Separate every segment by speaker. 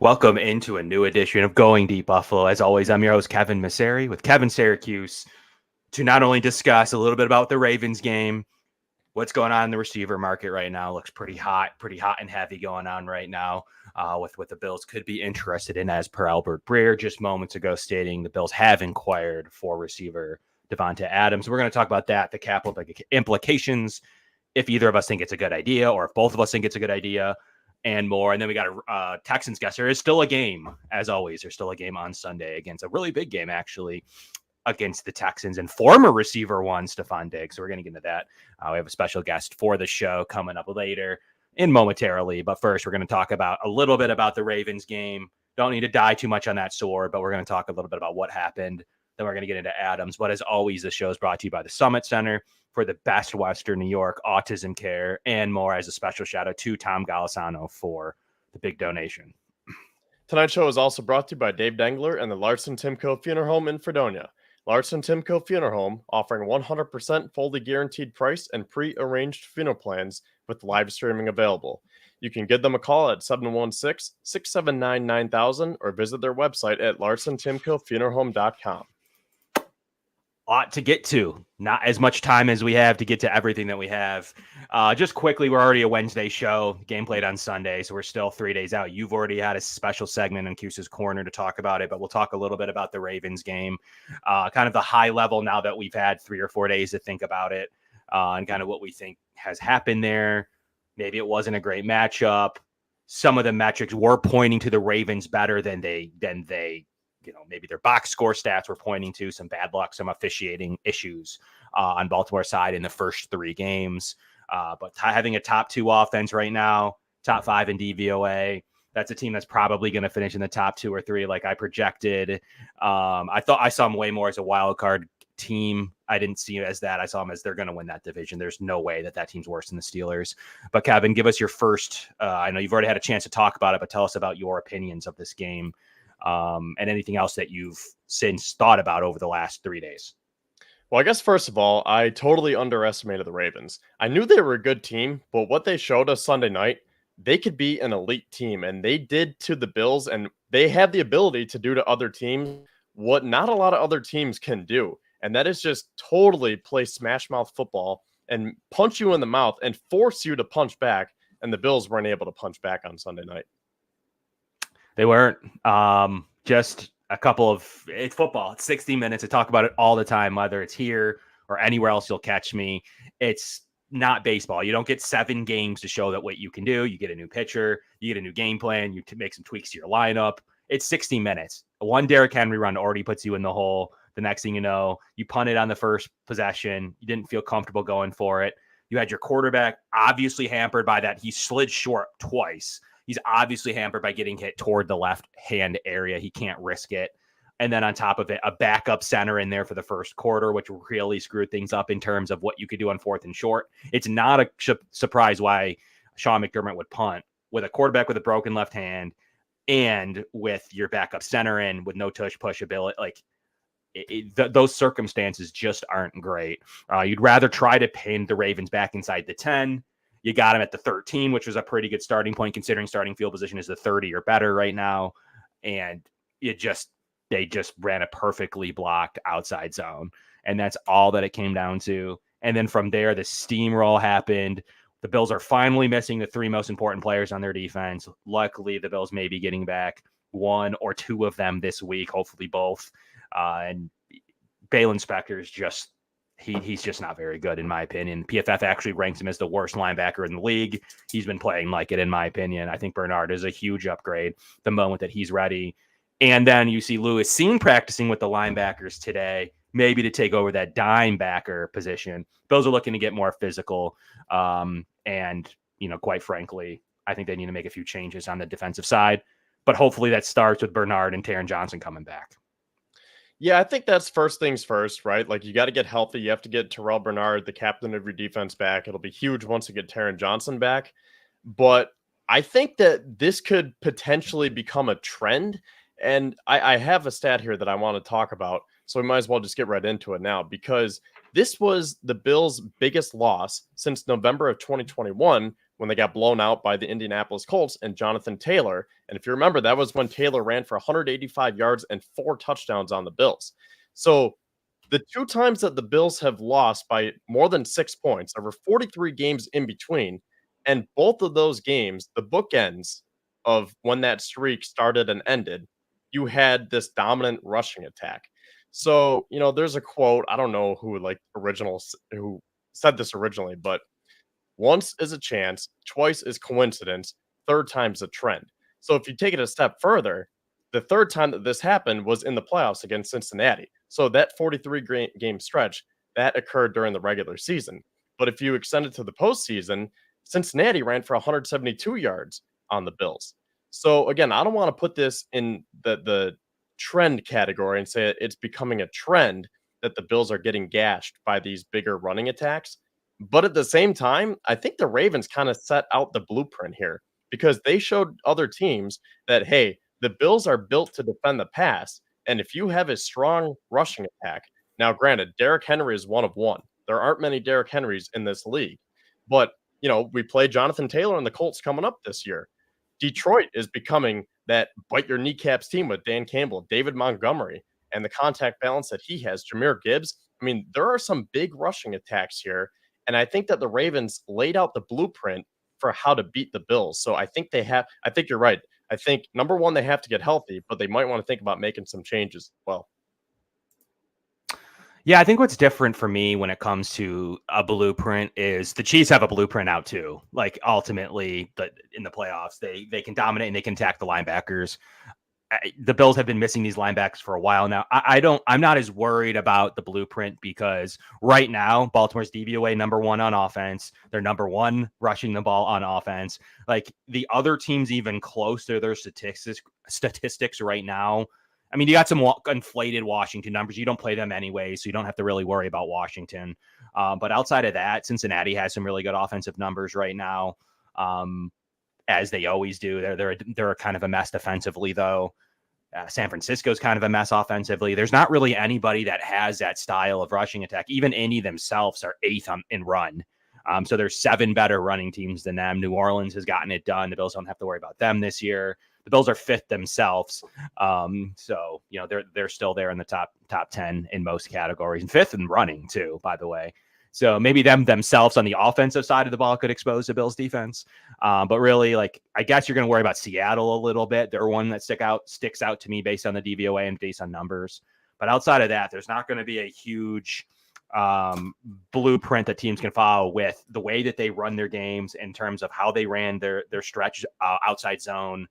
Speaker 1: Welcome into a new edition of Going Deep Buffalo. As always, I'm your host, Kevin Massare with Kevin Siracuse, to not only discuss a little bit about the Ravens game, what's going on in the receiver market right now. Looks pretty hot and heavy going on right now with what the Bills could be interested in, as per Albert Breer just moments ago stating the Bills have inquired for receiver Davante Adams. We're going to talk about that, the cap implications, if either of us think it's a good idea or if both of us think it's a good idea, and more. And then we got a Texans guest. There is still a game, as always. There's still a game on Sunday against a really big game, actually, against the Texans and former receiver one, Stefon Diggs. So we're going to get into that. We have a special guest for the show coming up later and momentarily. But first, we're going to talk about a little bit about the Ravens game. Don't need to die too much on that sword, but we're going to talk a little bit about what happened. Then we're going to get into Adams. But as always, the show is brought to you by the Summit Center for the best Western New York autism care and more, as a special shout out to Tom Golisano for the big donation.
Speaker 2: Tonight's show is also brought to you by Dave Dengler and the Larson-Timko Funeral Home in Fredonia. Larson-Timko Funeral Home, offering 100% fully guaranteed price and pre-arranged funeral plans with live streaming available. You can give them a call at 716-679-9000 or visit their website at larsontimkofuneralhome.com.
Speaker 1: Lot to get to. Not as much time as we have to get to everything that we have. Just quickly, we're already a Wednesday show. Game played on Sunday, so we're still 3 days out. You've already had a special segment in Cuse's Corner to talk about it, but we'll talk a little bit about the Ravens game. Kind of the high level now that we've had 3 or 4 days to think about it, and kind of what we think has happened there. Maybe it wasn't a great matchup. Some of the metrics were pointing to the Ravens better than they maybe their box score stats were pointing to. Some bad luck, some officiating issues on Baltimore side in the first 3 games. But having a top 2 offense right now, top 5 in DVOA, that's a team that's probably going to finish in the top 2 or 3 like I projected. I thought I saw them way more as a wild card team. I didn't see it as that. I saw them as they're going to win that division. There's no way that team's worse than the Steelers. But Kevin, give us your first, I know you've already had a chance to talk about it, but tell us about your opinions of this game. And anything else that you've since thought about over the last 3 days.
Speaker 2: Well, I guess first of all, I totally underestimated the Ravens. I knew they were a good team, but what they showed us Sunday night, they could be an elite team, and they did to the Bills, and they have the ability to do to other teams what not a lot of other teams can do, and that is just totally play smash mouth football and punch you in the mouth and force you to punch back, and the Bills weren't able to punch back on Sunday night.
Speaker 1: They weren't. Just a couple of, it's football. It's 60 minutes. I talk about it all the time, whether it's here or anywhere else you'll catch me. It's not baseball. You don't get 7 games to show that what you can do. You get a new pitcher, you get a new game plan, you make some tweaks to your lineup. It's 60 minutes. One Derrick Henry run already puts you in the hole. The next thing you know, you punted on the first possession. You didn't feel comfortable going for it. You had your quarterback obviously hampered by that. He slid short twice. He's obviously hampered by getting hit toward the left hand area. He can't risk it. And then on top of it, a backup center in there for the first quarter, which really screwed things up in terms of what you could do on 4th and short. It's not a surprise why Sean McDermott would punt with a quarterback with a broken left hand and with your backup center in with no tush push ability. Like those circumstances just aren't great. You'd rather try to pin the Ravens back inside the 10. You got him at the 13, which was a pretty good starting point considering starting field position is the 30 or better right now. And they just ran a perfectly blocked outside zone. And that's all that it came down to. And then from there, the steamroll happened. The Bills are finally missing the 3 most important players on their defense. Luckily, the Bills may be getting back 1 or 2 of them this week, hopefully both. And Balin Spector is just, he's just not very good, in my opinion. PFF actually ranks him as the worst linebacker in the league. He's been playing like it, in my opinion. I think Bernard is a huge upgrade the moment that he's ready. And then you see Lewis seen practicing with the linebackers today, maybe to take over that dime backer position. Bills are looking to get more physical. And, quite frankly, I think they need to make a few changes on the defensive side. But hopefully that starts with Bernard and Taron Johnson coming back.
Speaker 2: Yeah, I think that's first things first, right? Like, you got to get healthy. You have to get Terrell Bernard, the captain of your defense, back. It'll be huge once you get Taron Johnson back. But I think that this could potentially become a trend. And I have a stat here that I want to talk about. So we might as well just get right into it now, because this was the Bills' biggest loss since November of 2021, when they got blown out by the Indianapolis Colts and Jonathan Taylor. And if you remember, that was when Taylor ran for 185 yards and 4 touchdowns on the Bills. So the 2 times that the Bills have lost by more than 6 points, there were 43 games in between. And both of those games, the bookends of when that streak started and ended, you had this dominant rushing attack. So, there's a quote, I don't know who said this originally, but once is a chance, twice is coincidence, third time's a trend. So if you take it a step further, the third time that this happened was in the playoffs against Cincinnati. So that 43 game stretch, that occurred during the regular season. But if you extend it to the postseason, Cincinnati ran for 172 yards on the Bills. So again, I don't want to put this in the trend category and say it's becoming a trend that the Bills are getting gashed by these bigger running attacks. But at the same time, I think the Ravens kind of set out the blueprint here because they showed other teams that, hey, the Bills are built to defend the pass. And if you have a strong rushing attack, now granted, Derrick Henry is one of one. There aren't many Derrick Henrys in this league. But, we play Jonathan Taylor and the Colts coming up this year. Detroit is becoming that bite your kneecaps team with Dan Campbell, David Montgomery, and the contact balance that he has, Jahmyr Gibbs. I mean, there are some big rushing attacks here. And I think that the Ravens laid out the blueprint for how to beat the Bills. So I think you're right. I think, number one, they have to get healthy, but they might want to think about making some changes as well.
Speaker 1: Yeah, I think what's different for me when it comes to a blueprint is the Chiefs have a blueprint out too. Like ultimately, in the playoffs, they can dominate and they can attack the linebackers. The Bills have been missing these linebackers for a while now. I'm not as worried about the blueprint because right now Baltimore's DVOA number 1 on offense. They're number 1 rushing the ball on offense. Like the other teams even close to their statistics right now. I mean, you got some inflated Washington numbers. You don't play them anyway, so you don't have to really worry about Washington. But outside of that, Cincinnati has some really good offensive numbers right now, as they always do. They're kind of a mess defensively, though. San Francisco's kind of a mess offensively. There's not really anybody that has that style of rushing attack. Even Indy themselves are 8th in run. So there's 7 better running teams than them. New Orleans has gotten it done. The Bills don't have to worry about them this year. The Bills are 5th themselves. So, they're still there in the top 10 in most categories and 5th in running too, by the way. So maybe themselves on the offensive side of the ball could expose the Bills defense. But really, I guess you're going to worry about Seattle a little bit. They're one that sticks out to me based on the DVOA and based on numbers. But outside of that, there's not going to be a huge blueprint that teams can follow with the way that they run their games in terms of how they ran their stretch outside zone.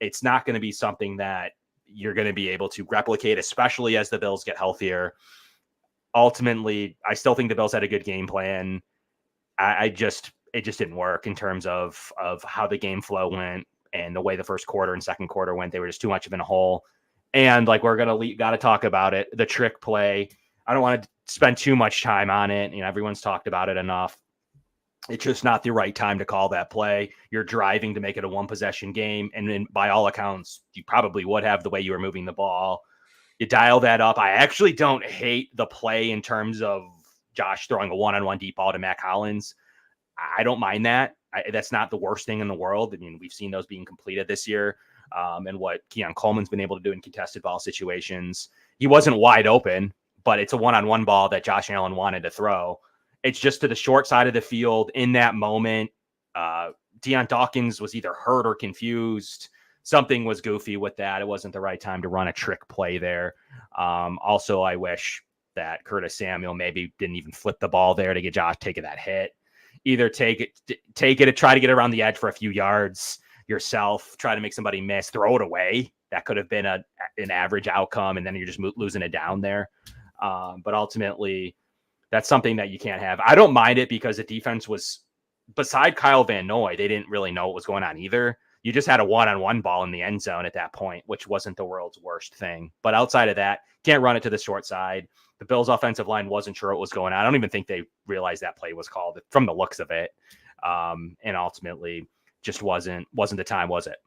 Speaker 1: It's not going to be something that you're going to be able to replicate, especially as the Bills get healthier. Ultimately, I still think the Bills had a good game plan. It just didn't work in terms of how the game flow went and the way the first quarter and second quarter went. They were just too much of in a hole. And we're got to talk about it. The trick play. I don't want to spend too much time on it. Everyone's talked about it enough. It's just not the right time to call that play. You're driving to make it a 1-possession game. And by all accounts, you probably would have the way you were moving the ball. You dial that up. I actually don't hate the play in terms of Josh throwing a 1-on-1 deep ball to Mac Hollins. I don't mind that. That's not the worst thing in the world. I mean, we've seen those being completed this year and what Keon Coleman's been able to do in contested ball situations. He wasn't wide open, but it's a 1-on-1 ball that Josh Allen wanted to throw. It's just to the short side of the field in that moment. Deion Dawkins was either hurt or confused. Something was goofy with that. It wasn't the right time to run a trick play there. Also, I wish that Curtis Samuel maybe didn't even flip the ball there to get Josh taking that hit. Either take it, try to get around the edge for a few yards yourself, try to make somebody miss, throw it away. That could have been an average outcome, and then you're just losing it down there. But ultimately, that's something that you can't have. I don't mind it because the defense was, beside Kyle Van Noy, they didn't really know what was going on either. You just had a 1-on-1 ball in the end zone at that point, which wasn't the world's worst thing. But outside of that, can't run it to the short side. The Bills' offensive line wasn't sure what was going on. I don't even think they realized that play was called from the looks of it. And ultimately, just wasn't the time, was it?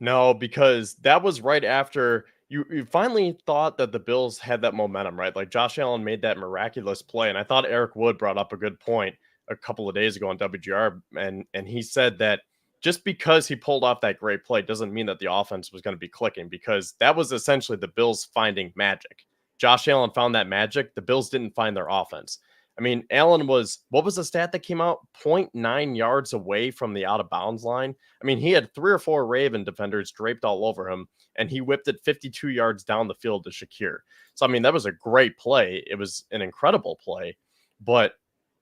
Speaker 2: No, because that was right after you finally thought that the Bills had that momentum, right? Like Josh Allen made that miraculous play. And I thought Eric Wood brought up a good point a couple of days ago on WGR, and he said that just because he pulled off that great play doesn't mean that the offense was going to be clicking, because that was essentially the Bills finding magic. Josh Allen found that magic. The Bills didn't find their offense. I mean, Allen was, what was the stat that came out? 0.9 yards away from the out of bounds line. I mean, he had 3 or 4 Raven defenders draped all over him, and he whipped it 52 yards down the field to Shakir. So, I mean, that was a great play. It was an incredible play, but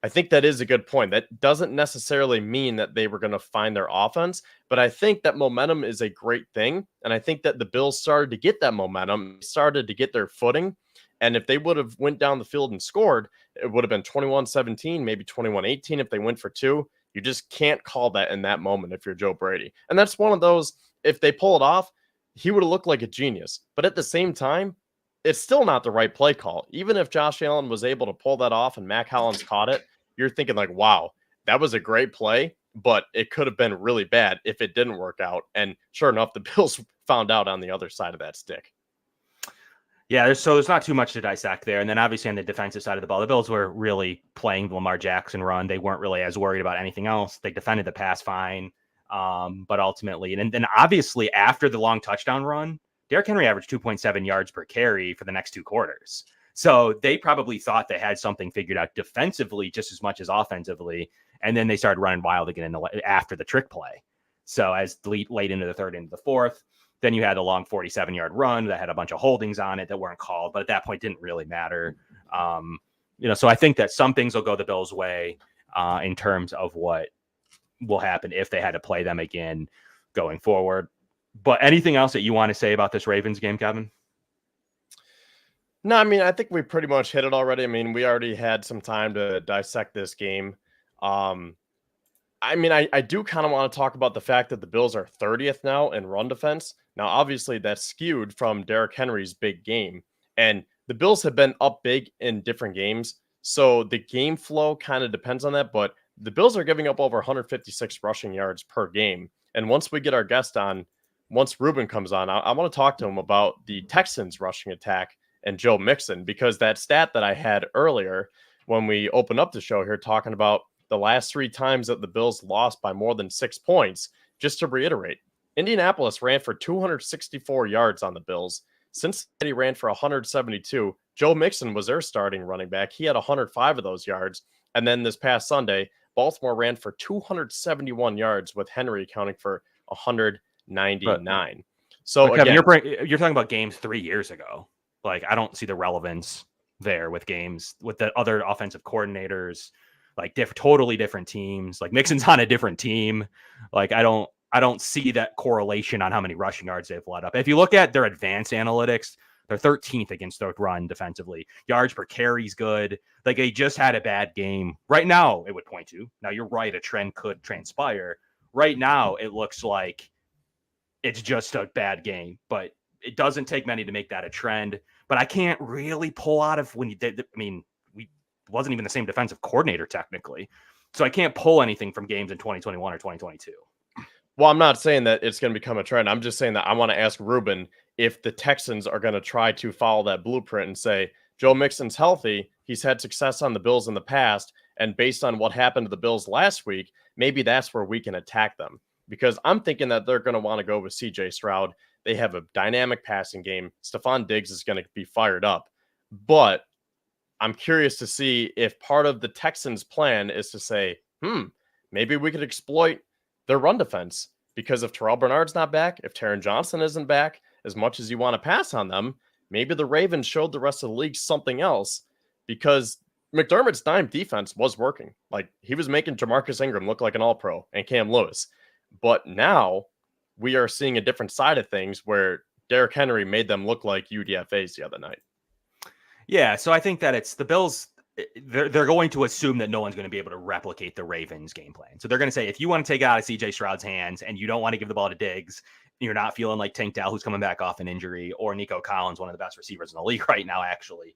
Speaker 2: I think that is a good point. That doesn't necessarily mean that they were going to find their offense, but I think that momentum is a great thing. And I think that the Bills started to get that momentum, started to get their footing. And if they would have went down the field and scored, it would have been 21-17, maybe 21-18 if they went for 2. You just can't call that in that moment if you're Joe Brady. And that's one of those, if they pull it off, he would have looked like a genius. But at the same time, it's still not the right play call. Even if Josh Allen was able to pull that off and Mac Hollins caught it, you're thinking like, wow, that was a great play, but it could have been really bad if it didn't work out. And sure enough, the Bills found out on the other side of that stick.
Speaker 1: Yeah, there's not too much to dissect there. And then obviously on the defensive side of the ball, the Bills were really playing the Lamar Jackson run. They weren't really as worried about anything else. They defended the pass fine, but ultimately, and then obviously after the long touchdown run, Derrick Henry averaged 2.7 yards per carry for the next 2 quarters. So they probably thought they had something figured out defensively just as much as offensively. And then they started running wild again after the trick play. So as late into the third, into the fourth, then you had a long 47-yard run that had a bunch of holdings on it that weren't called, but at that point didn't really matter. So I think that some things will go the Bills' way in terms of what will happen if they had to play them again going forward. But anything else that you want to say about this Ravens game, Kevin?
Speaker 2: No, I mean, I think we pretty much hit it already. I mean, we already had some time to dissect this game. I mean, I do kind of want to talk about the fact that the Bills are 30th now in run defense. Now, obviously, that's skewed from Derrick Henry's big game. And the Bills have been up big in different games. So the game flow kind of depends on that. But the Bills are giving up over 156 rushing yards per game. And once we get our guest on, once Ruben comes on, I want to talk to him about the Texans rushing attack and Joe Mixon, because that stat that I had earlier when we opened up the show here talking about the last 3 times that the Bills lost by more than 6 points, just to reiterate, Indianapolis ran for 264 yards on the Bills. Cincinnati ran for 172. Joe Mixon was their starting running back. He had 105 of those yards. And then this past Sunday, Baltimore ran for 271 yards with Henry accounting for 199. But, so
Speaker 1: Kevin,
Speaker 2: again,
Speaker 1: you're talking about games 3 years ago. Like, I don't see the relevance there with games with the other offensive coordinators, like totally different teams. Like Mixon's on a different team. Like I don't see that correlation on how many rushing yards they've let up. If you look at their advanced analytics, they're 13th against the run defensively. Yards per carry is good. Like they just had a bad game. Right now, it would point to. Now you're right, a trend could transpire. Right now, it looks like it's just a bad game, but it doesn't take many to make that a trend. But I can't really pull out of when you did. I mean, we wasn't even the same defensive coordinator technically. So I can't pull anything from games in 2021 or 2022.
Speaker 2: Well, I'm not saying that it's going to become a trend. I'm just saying that I want to ask Ruben if the Texans are going to try to follow that blueprint and say, Joe Mixon's healthy. He's had success on the Bills in the past. And based on what happened to the Bills last week, maybe that's where we can attack them. Because I'm thinking that they're going to want to go with CJ Stroud. They have a dynamic passing game. Stefon Diggs is going to be fired up. But I'm curious to see if part of the Texans' plan is to say, maybe we could exploit their run defense. Because if Terrell Bernard's not back, if Taron Johnson isn't back, as much as you want to pass on them, maybe the Ravens showed the rest of the league something else. Because McDermott's dime defense was working. Like, he was making Jamarcus Ingram look like an all-pro and Cam Lewis. But now we are seeing a different side of things where Derrick Henry made them look like UDFAs the other night.
Speaker 1: Yeah, so I think that it's the Bills. They're going to assume that no one's going to be able to replicate the Ravens game plan. So they're going to say, if you want to take it out of CJ Stroud's hands and you don't want to give the ball to Diggs, you're not feeling like Tank Dell, who's coming back off an injury, or Nico Collins, one of the best receivers in the league right now, actually,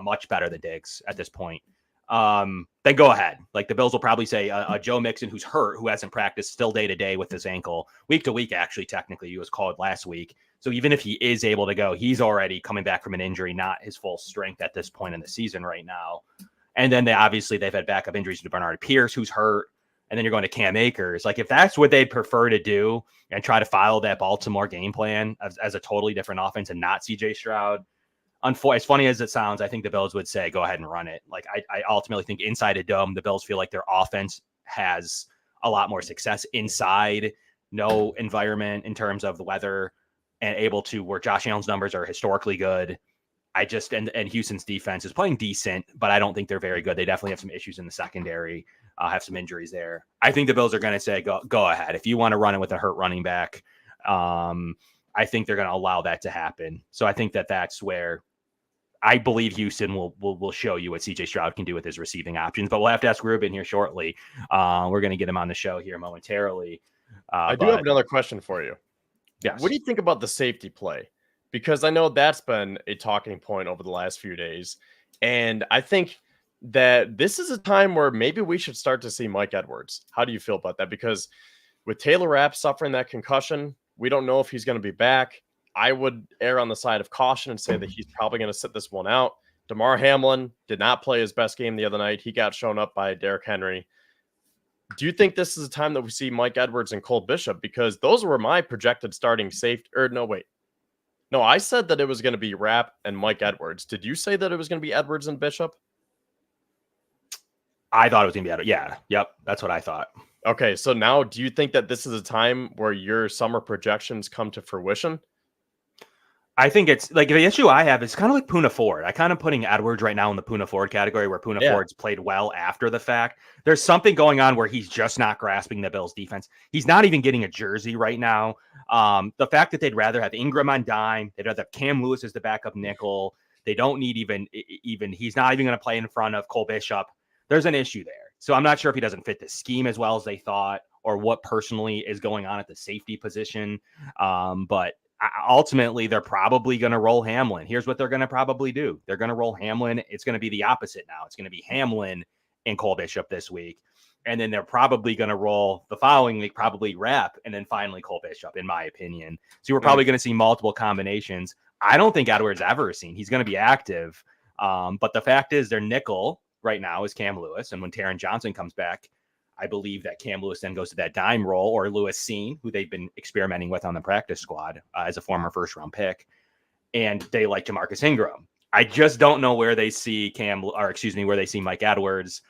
Speaker 1: much better than Diggs at this point. Then go ahead. Like the Bills will probably say a Joe Mixon who's hurt, who hasn't practiced, still day to day with his ankle, week to week. Actually, technically, he was called last week. So even if he is able to go, he's already coming back from an injury, not his full strength at this point in the season right now. And then they've had backup injuries to Bernard Pierce, who's hurt. And then you're going to Cam Akers. Like, if that's what they'd prefer to do and try to follow that Baltimore game plan as a totally different offense and not CJ Stroud, as funny as it sounds, I think the Bills would say, go ahead and run it. Like, I ultimately think inside a dome, the Bills feel like their offense has a lot more success inside no environment in terms of the weather and able to where Josh Allen's numbers are historically good. And Houston's defense is playing decent, but I don't think they're very good. They definitely have some issues in the secondary, have some injuries there. I think the Bills are going to say, go ahead. If you want to run it with a hurt running back, I think they're going to allow that to happen. So I think that's where I believe Houston will show you what CJ Stroud can do with his receiving options, but we'll have to ask Ruben here shortly. We're going to get him on the show here momentarily.
Speaker 2: I do have another question for you.
Speaker 1: Yes.
Speaker 2: What do you think about the safety play? Because I know that's been a talking point over the last few days. And I think that this is a time where maybe we should start to see Mike Edwards. How do you feel about that? Because with Taylor Rapp suffering that concussion, we don't know if he's going to be back. I would err on the side of caution and say that he's probably going to sit this one out. Damar Hamlin did not play his best game the other night. He got shown up by Derrick Henry. Do you think this is a time that we see Mike Edwards and Cole Bishop? Because those were my projected starting safety. No, I said that it was going to be Rapp and Mike Edwards. Did you say that it was going to be Edwards and Bishop?
Speaker 1: I thought it was going to be Edwards. Yeah. Yep. That's what I thought.
Speaker 2: Okay. So now do you think that this is a time where your summer projections come to fruition?
Speaker 1: I think it's like the issue I have is kind of like Poona Ford. I kind of putting Edwards right now in the Poona Ford category where Poona Ford's played well after the fact. There's something going on where he's just not grasping the Bills defense. He's not even getting a jersey right now. The fact that they'd rather have Ingram on dime, they'd rather have Cam Lewis as the backup nickel. They don't need even he's not even going to play in front of Cole Bishop. There's an issue there. So I'm not sure if he doesn't fit the scheme as well as they thought or what personally is going on at the safety position. But ultimately, they're probably going to roll Hamlin. Here's what they're going to probably do. They're going to roll Hamlin. It's going to be the opposite now. It's going to be Hamlin and Cole Bishop this week. And then they're probably going to roll the following week, probably Rapp, and then finally Cole Bishop, in my opinion. So we're probably going to see multiple combinations. I don't think Edwards ever seen. He's going to be active. But the fact is their nickel right now is Cam Lewis. And when Taron Johnson comes back, I believe that Cam Lewis then goes to that dime role, or Lewis Seen, who they've been experimenting with on the practice squad as a former first-round pick, and they like Jamarcus Ingram. I just don't know where they see where they see Mike Edwards.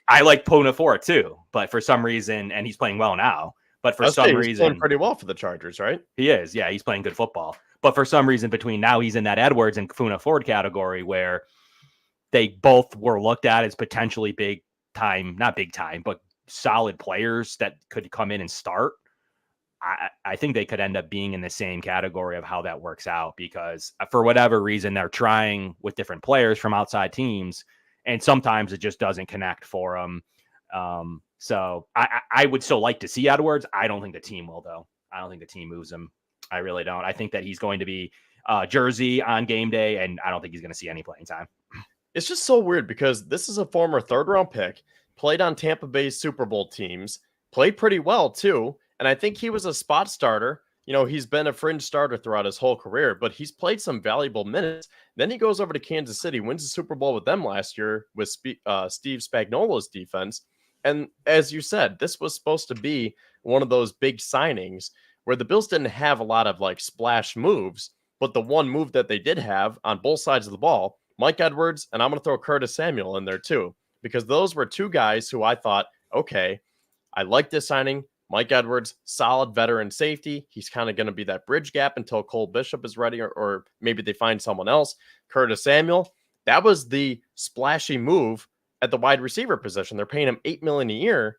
Speaker 1: I like Poona Ford too, but for some reason, and he's playing well now, but for some reason,
Speaker 2: he's playing pretty well for the Chargers, right?
Speaker 1: He is, yeah, he's playing good football. But for some reason, between now, he's in that Edwards and Poona Ford category where they both were looked at as potentially not big time, but solid players that could come in and start. I think they could end up being in the same category of how that works out, because for whatever reason, they're trying with different players from outside teams, and sometimes it just doesn't connect for them. So I would still like to see Edwards. I don't think the team will, though. I don't think the team moves him. I really don't. I think that he's going to be jersey on game day, and I don't think he's going to see any playing time.
Speaker 2: It's just so weird because this is a former third-round pick, played on Tampa Bay's Super Bowl teams, played pretty well too, and I think he was a spot starter. You know, he's been a fringe starter throughout his whole career, but he's played some valuable minutes. Then he goes over to Kansas City, wins the Super Bowl with them last year with Steve Spagnuolo's defense. And as you said, this was supposed to be one of those big signings where the Bills didn't have a lot of like splash moves, but the one move that they did have on both sides of the ball, Mike Edwards, and I'm going to throw Curtis Samuel in there too, because those were two guys who I thought, okay, I like this signing. Mike Edwards, solid veteran safety. He's kind of going to be that bridge gap until Cole Bishop is ready, or maybe they find someone else. Curtis Samuel, that was the splashy move at the wide receiver position. They're paying him $8 million a year,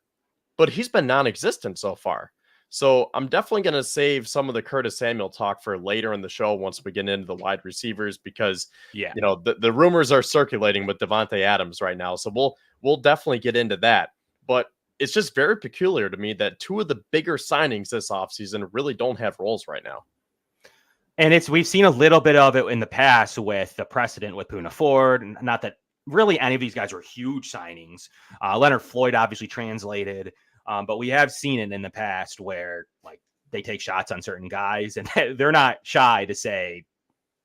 Speaker 2: but he's been non-existent so far. So I'm definitely going to save some of the Curtis Samuel talk for later in the show once we get into the wide receivers, because you know the rumors are circulating with Davante Adams right now. So we'll definitely get into that. But it's just very peculiar to me that two of the bigger signings this offseason really don't have roles right now.
Speaker 1: And we've seen a little bit of it in the past with the precedent with Poona Ford. Not that really any of these guys were huge signings. Leonard Floyd obviously translated. But we have seen it in the past where like they take shots on certain guys, and they're not shy to say,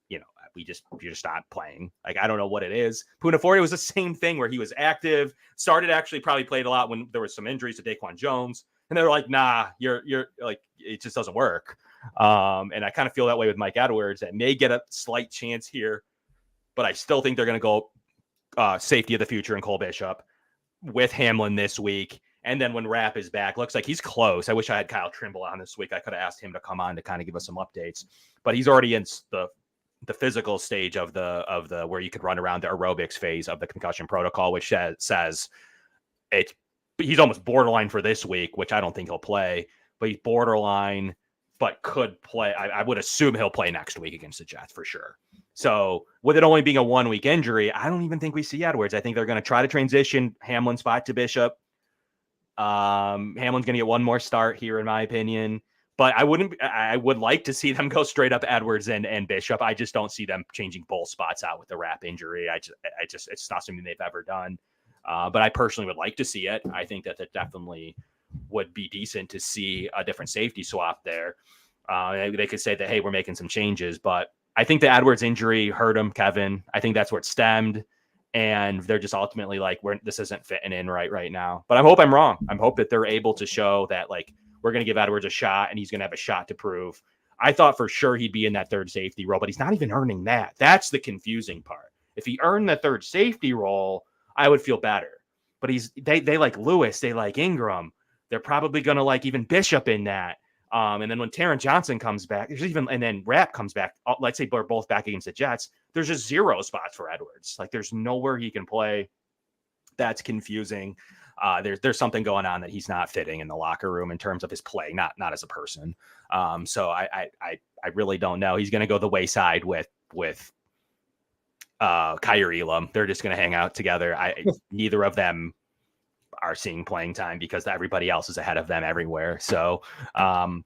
Speaker 1: you know, you're just not playing. Like, I don't know what it is. Puna Ford, it was the same thing where he was active, started actually probably played a lot when there was some injuries to Daquan Jones. And they were like, nah, you're like, it just doesn't work. And I kind of feel that way with Mike Edwards. That may get a slight chance here, but I still think they're going to go safety of the future and Cole Bishop with Hamlin this week. And then when Rapp is back, looks like he's close. I wish I had Kyle Trimble on this week. I could have asked him to come on to kind of give us some updates, but he's already in the physical stage of the where you could run around the aerobics phase of the concussion protocol, which says he's almost borderline for this week, which I don't think he'll play, but he's borderline, but could play. I would assume he'll play next week against the Jets for sure. So with it only being a 1 week injury, I don't even think we see Edwards. I think they're going to try to transition Hamlin's spot to Bishop. Hamlin's going to get one more start here, in my opinion, but I would like to see them go straight up Edwards and Bishop. I just don't see them changing both spots out with the Rapp injury. It's not something they've ever done. But I personally would like to see it. I think that definitely would be decent to see a different safety swap there. They could say that, hey, we're making some changes, but I think the Edwards injury hurt him, Kevin. I think that's where it stemmed. And they're just ultimately like, this isn't fitting in right now. But I hope I'm wrong. I hope that they're able to show that, like, we're going to give Edwards a shot and he's going to have a shot to prove. I thought for sure he'd be in that third safety role, but he's not even earning that. That's the confusing part. If he earned the third safety role, I would feel better. But they like Lewis, they like Ingram. They're probably going to like even Bishop in that. And then when Taron Johnson comes back, and then Rapp comes back, let's say they're both back against the Jets, there's just 0 spots for Edwards. Like, there's nowhere he can play. That's confusing. There's something going on that he's not fitting in the locker room in terms of his play, not as a person. So I really don't know. He's going to go the wayside with Kyrie Elam. They're just going to hang out together. Neither of them are seeing playing time because everybody else is ahead of them everywhere. So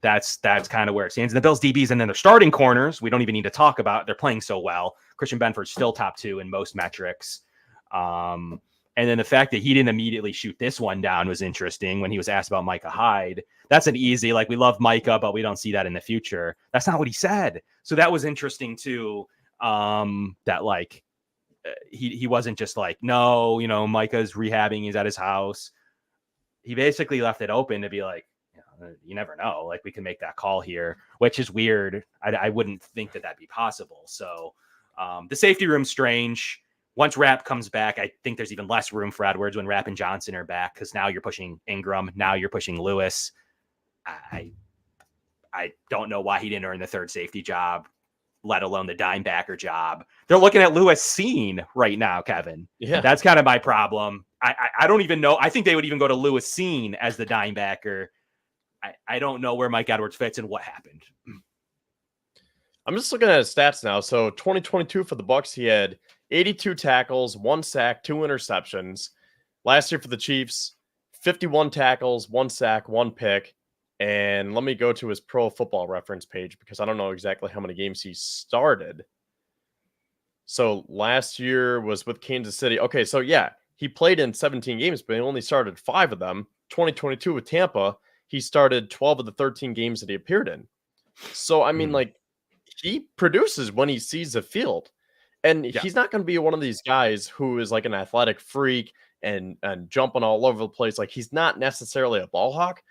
Speaker 1: that's kind of where it stands. And the Bills DBs and then their starting corners, we don't even need to talk about. They're playing so well. Christian Benford's still top 2 in most metrics. And then the fact that he didn't immediately shoot this one down was interesting when he was asked about Micah Hyde. That's an easy, like, we love Micah, but we don't see that in the future. That's not what he said. So that was interesting too. That like, he wasn't just like, no, Micah's rehabbing, he's at his house. He basically left it open to be like, you never know. Like, we can make that call here, which is weird. I wouldn't think that that'd be possible. So the safety room's strange. Once Rapp comes back, I think there's even less room for Edwards when Rapp and Johnson are back, because now you're pushing Ingram. Now you're pushing Lewis. I don't know why he didn't earn the third safety job, let alone the dime backer job. They're looking at Lewis Seen right now, Kevin. Yeah, that's kind of my problem. I don't even know. I think they would even go to Lewis Seen as the dime backer. I don't know where Mike Edwards fits and what happened.
Speaker 2: I'm just looking at his stats now. So 2022 for the Bucks, he had 82 tackles, 1 sack, 2 interceptions. Last year for the Chiefs, 51 tackles, 1 sack, 1 pick. And let me go to his Pro Football Reference page because I don't know exactly how many games he started. So last year was with Kansas City. Okay, so yeah, he played in 17 games, but he only started 5 of them. 2022 with Tampa, he started 12 of the 13 games that he appeared in. So, I mean, like, he produces when he sees the field. And he's not going to be one of these guys who is like an athletic freak and jumping all over the place. Like, he's not necessarily a ball hawk.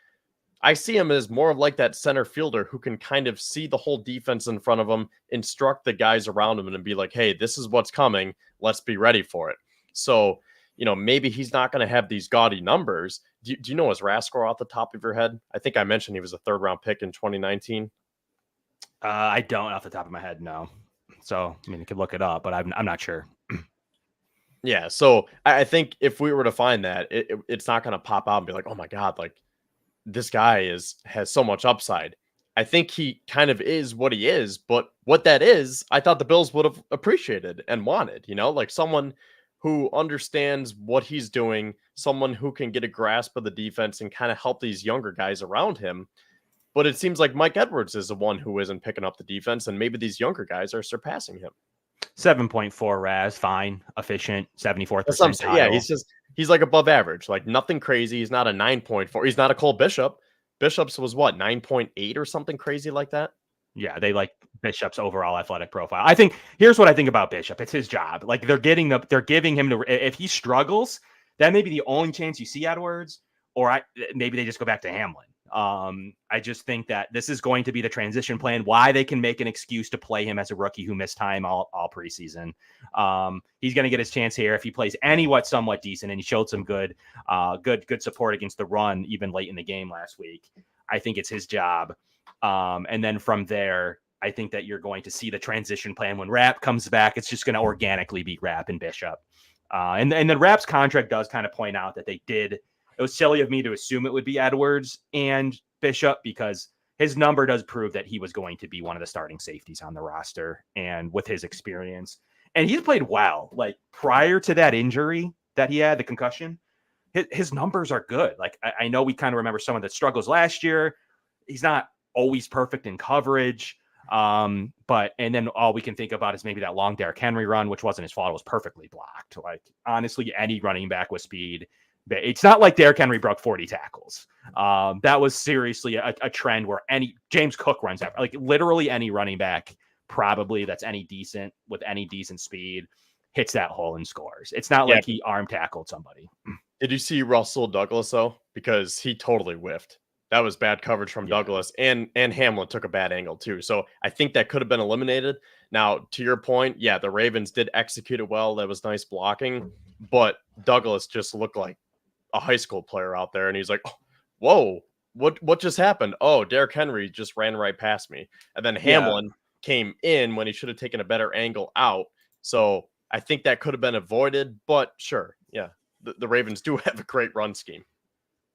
Speaker 2: I see him as more of like that center fielder who can kind of see the whole defense in front of him, instruct the guys around him, and be like, hey, this is what's coming. Let's be ready for it. So, maybe he's not going to have these gaudy numbers. Do you know his RAS score off the top of your head? I think I mentioned he was a 3rd-round pick in 2019.
Speaker 1: I don't off the top of my head, no. So, I mean, you could look it up, but I'm not sure.
Speaker 2: Yeah, so I think if we were to find that, it's not going to pop out and be like, oh my God, like, this guy has so much upside. I think he kind of is what he is, but what that is, I thought the Bills would have appreciated and wanted, like someone who understands what he's doing, someone who can get a grasp of the defense and kind of help these younger guys around him. But it seems like Mike Edwards is the one who isn't picking up the defense, and maybe these younger guys are surpassing him.
Speaker 1: 7.4 RAS, fine, efficient, 74%.
Speaker 2: Yeah, he's like above average, like nothing crazy. He's not a 9.4. He's not a Cole Bishop. Bishop's was what, 9.8 or something crazy like that?
Speaker 1: Yeah, they like Bishop's overall athletic profile. I think here's what I think about Bishop. It's his job. Like they're giving him to, if he struggles, that may be the only chance you see Edwards, or maybe they just go back to Hamlin. I just think that this is going to be the transition plan. Why they can make an excuse to play him as a rookie who missed time all preseason. He's going to get his chance here if he plays somewhat decent, and he showed some good support against the run even late in the game last week. I think it's his job. And then from there, I think that you're going to see the transition plan when Rapp comes back. It's just going to organically beat Rapp and Bishop. And then Rapp's contract does kind of point out that it was silly of me to assume it would be Edwards and Bishop, because his number does prove that he was going to be one of the starting safeties on the roster, and with his experience, and he's played well. Like prior to that injury that he had, the concussion, his numbers are good. Like I know we kind of remember some of the struggles last year. He's not always perfect in coverage. And then all we can think about is maybe that long Derrick Henry run, which wasn't his fault. It was perfectly blocked. Like honestly, any running back with speed. It's not like Derrick Henry broke 40 tackles. That was seriously a trend where James Cook runs that. Like literally any running back, probably that's any decent speed, hits that hole and scores. It's not like he arm tackled somebody.
Speaker 2: Did you see Russell Douglas though? Because he totally whiffed. That was bad coverage from Douglas, and Hamlin took a bad angle too. So I think that could have been eliminated. Now, to your point, yeah, the Ravens did execute it well. That was nice blocking, but Douglas just looked like a high school player out there, and he's like, oh, whoa, what just happened? Oh, Derrick Henry just ran right past me. And then Hamlin came in when he should have taken a better angle out. So I think that could have been avoided, but sure. Yeah. The Ravens do have a great run scheme.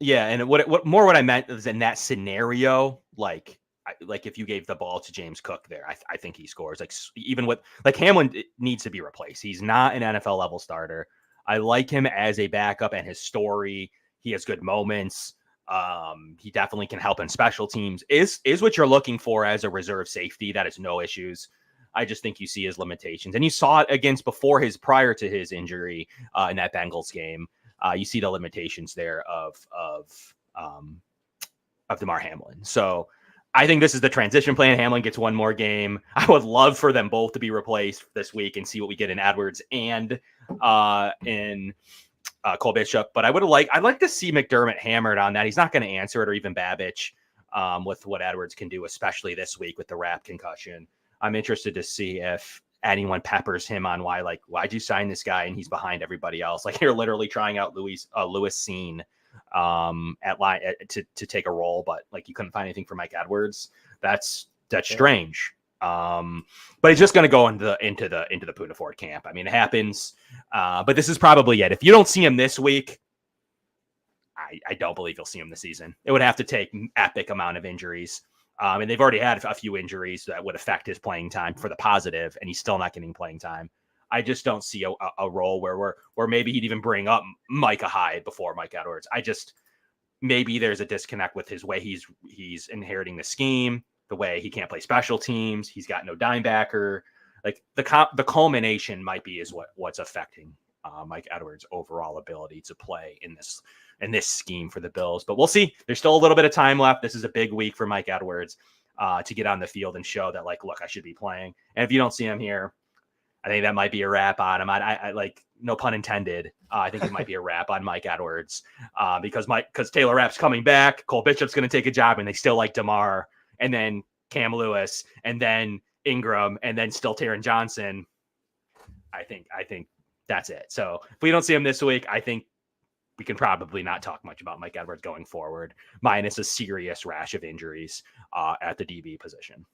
Speaker 1: Yeah. And what I meant is in that scenario, like if you gave the ball to James Cook there, I think he scores. Like even with like Hamlin needs to be replaced. He's not an NFL level starter. I like him as a backup, and his story. He has good moments. He definitely can help in special teams. Is what you're looking for as a reserve safety. That is no issues. I just think you see his limitations, and you saw it prior to his injury in that Bengals game. You see the limitations there of DeMar Hamlin. So I think this is the transition plan. Hamlin gets one more game. I would love for them both to be replaced this week and see what we get in Edwards and in Cole Bishop. But I'd like to see McDermott hammered on that. He's not going to answer it, or even Babbage with what Edwards can do, especially this week with the Rapp concussion. I'm interested to see if anyone peppers him on why'd you sign this guy and he's behind everybody else? Like you're literally trying out Lewis Cine at line to take a role, but like you couldn't find anything for Mike Edwards. That's strange. But he's just going to go into the Poona Ford camp. I mean, it happens. But this is probably it. If you don't see him this week, I don't believe you'll see him this season. It would have to take an epic amount of injuries. And they've already had a few injuries that would affect his playing time for the positive, and he's still not getting playing time. I just don't see a role where maybe he'd even bring up Micah Hyde before Mike Edwards. Maybe there's a disconnect with his way he's inheriting the scheme, the way he can't play special teams. He's got no dime backer. Like the culmination might be what's affecting Mike Edwards' overall ability to play in this scheme for the Bills. But we'll see. There's still a little bit of time left. This is a big week for Mike Edwards to get on the field and show that, like, look, I should be playing. And if you don't see him here, I think that might be a wrap on him. I like, no pun intended. I think it might be a wrap on Mike Edwards because Taylor Rapp's coming back. Cole Bishop's going to take a job, and they still like DeMar, and then Cam Lewis, and then Ingram, and then still Taron Johnson. I think that's it. So if we don't see him this week, I think we can probably not talk much about Mike Edwards going forward, minus a serious rash of injuries at the DB position.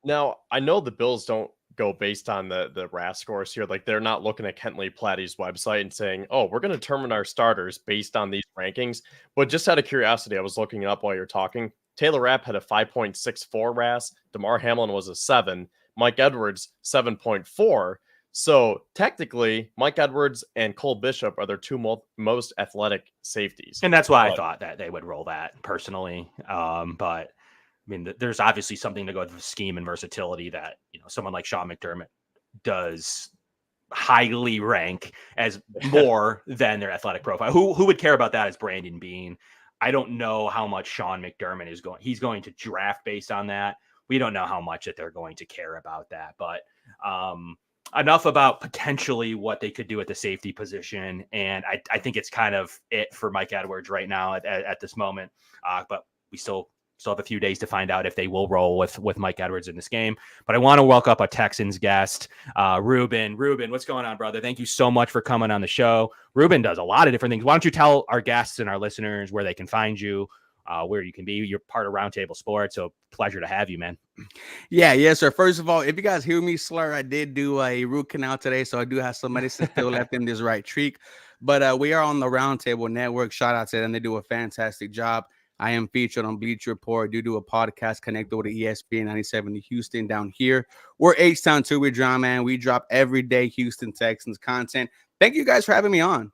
Speaker 2: Now, I know the Bills don't go based on the RAS scores here. Like, they're not looking at Kentley Platty's website and saying, oh, we're going to determine our starters based on these rankings. But just out of curiosity, I was looking it up while you're talking. Taylor Rapp had a 5.64 RAS. DeMar Hamlin was a 7. Mike Edwards, 7.4. So technically, Mike Edwards and Cole Bishop are their two most athletic safeties.
Speaker 1: And that's why I thought that they would roll that personally. But I mean, there's obviously something to go with the scheme and versatility that, someone like Sean McDermott does highly rank as more than their athletic profile. Who would care about that is Brandon Beane. I don't know how much Sean McDermott is going. He's going to draft based on that. we don't know how much that they're going to care about that. But enough about potentially what they could do at the safety position. And I think it's kind of it for Mike Edwards right now at this moment. But we still have a few days to find out if they will roll with Mike Edwards in this game. But I want to welcome up a Texans guest, Ruben. Ruben, what's going on, brother? Thank you so much for coming on the show. Ruben does a lot of different things. Why don't you tell our guests and our listeners where they can find you, where you can be? You're part of Roundtable Sports, so pleasure to have you, man.
Speaker 3: Yeah, yes, sir. First of all, if you guys hear me slur, I did do a root canal today, so I do have some medicine still left in this right cheek. But we are on the Roundtable Network. Shout out to them. They do a fantastic job. I am featured on Bleacher Report. I do a podcast connected with the ESPN 97 to Houston down here. We're H-Town 2 with John, man. We drop every day Houston Texans content. Thank you guys for having me on.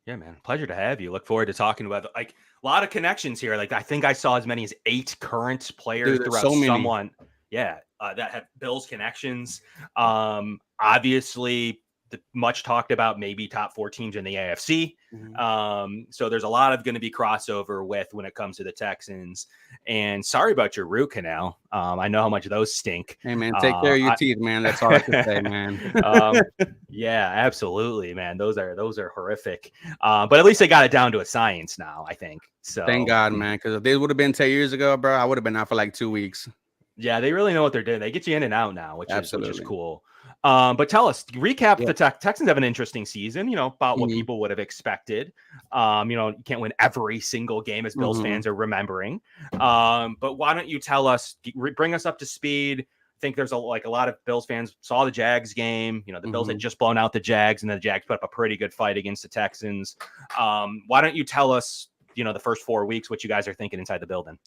Speaker 1: Yeah, man. Pleasure to have you. Look forward to talking about like a lot of connections here. Like I think I saw as many as 8 current players throughout someone. Yeah, that have Bills connections. Obviously, the much talked about maybe top 4 teams in the AFC. Mm-hmm. So there's a lot of going to be crossover with when it comes to the Texans. And sorry about your root canal. I know how much those stink.
Speaker 3: Hey, man, take care of your teeth, man. That's all I can say, man.
Speaker 1: Yeah, absolutely, man. Those are horrific. But at least they got it down to a science now, I think. So
Speaker 3: thank God, man, because if this would have been 10 years ago, bro, I would have been out for like 2 weeks.
Speaker 1: Yeah, they really know what they're doing. They get you in and out now, which is cool. But tell us, recap the Texans have an interesting season, about what people would have expected. You can't win every single game as Bills fans are remembering. But why don't you tell us, bring us up to speed? I think there's a lot of Bills fans saw the Jags game. The Bills had just blown out the Jags, and the Jags put up a pretty good fight against the Texans. Why don't you tell us, the first 4 weeks, what you guys are thinking inside the building?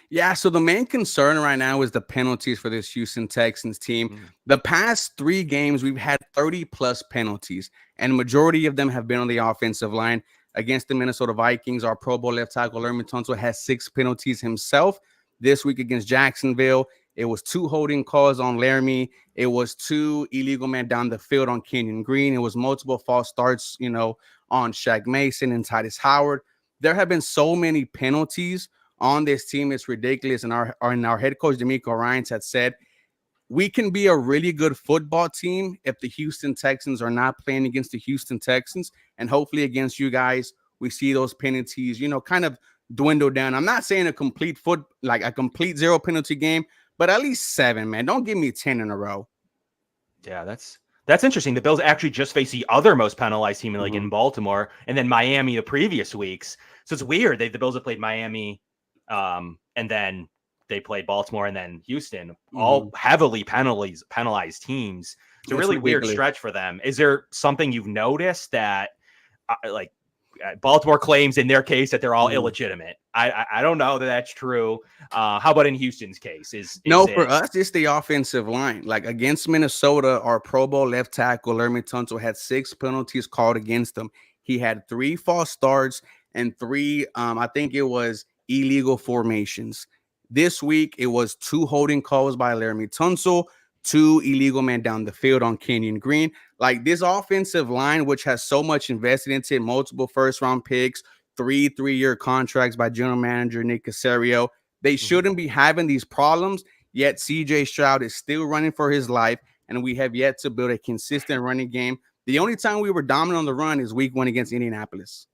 Speaker 3: Yeah, so the main concern right now is the penalties for this Houston Texans team. The past 3 games, we've had 30-plus penalties, and the majority of them have been on the offensive line. Against the Minnesota Vikings, our Pro Bowl left tackle, Larson Tunsil, has 6 penalties himself. This week against Jacksonville, it was 2 holding calls on Laramie. It was 2 illegal men down the field on Kenyon Green. It was multiple false starts, on Shaq Mason and Titus Howard. There have been so many penalties on this team. It's ridiculous. And our head coach, D'Amico Ryans, had said, we can be a really good football team if the Houston Texans are not playing against the Houston Texans. And hopefully against you guys, we see those penalties, kind of dwindle down. I'm not saying a complete 0 penalty game, but at least 7, man. Don't give me 10 in a row.
Speaker 1: Yeah, that's interesting. The Bills actually just faced the other most penalized team in the league in Baltimore, and then Miami the previous weeks. So it's weird. The Bills have played Miami, and then they played Baltimore and then Houston, all heavily penalized teams. It's a really weird stretch for them. Is there something you've noticed that, Baltimore claims in their case that they're all illegitimate? I don't know that that's true. How about in Houston's case?
Speaker 3: For us, it's the offensive line. Like against Minnesota, our Pro Bowl left tackle, Larson Tunsil, had 6 penalties called against him. He had 3 false starts and 3, I think it was illegal formations. This week, it was 2 holding calls by Larson Tunsil, 2 illegal men down the field on Kenyon Green. Like this offensive line, which has so much invested into it, multiple first-round picks, 3 3-year contracts by general manager Nick Caserio, they shouldn't be having these problems, yet CJ Stroud is still running for his life, and we have yet to build a consistent running game. The only time we were dominant on the run is week 1 against Indianapolis.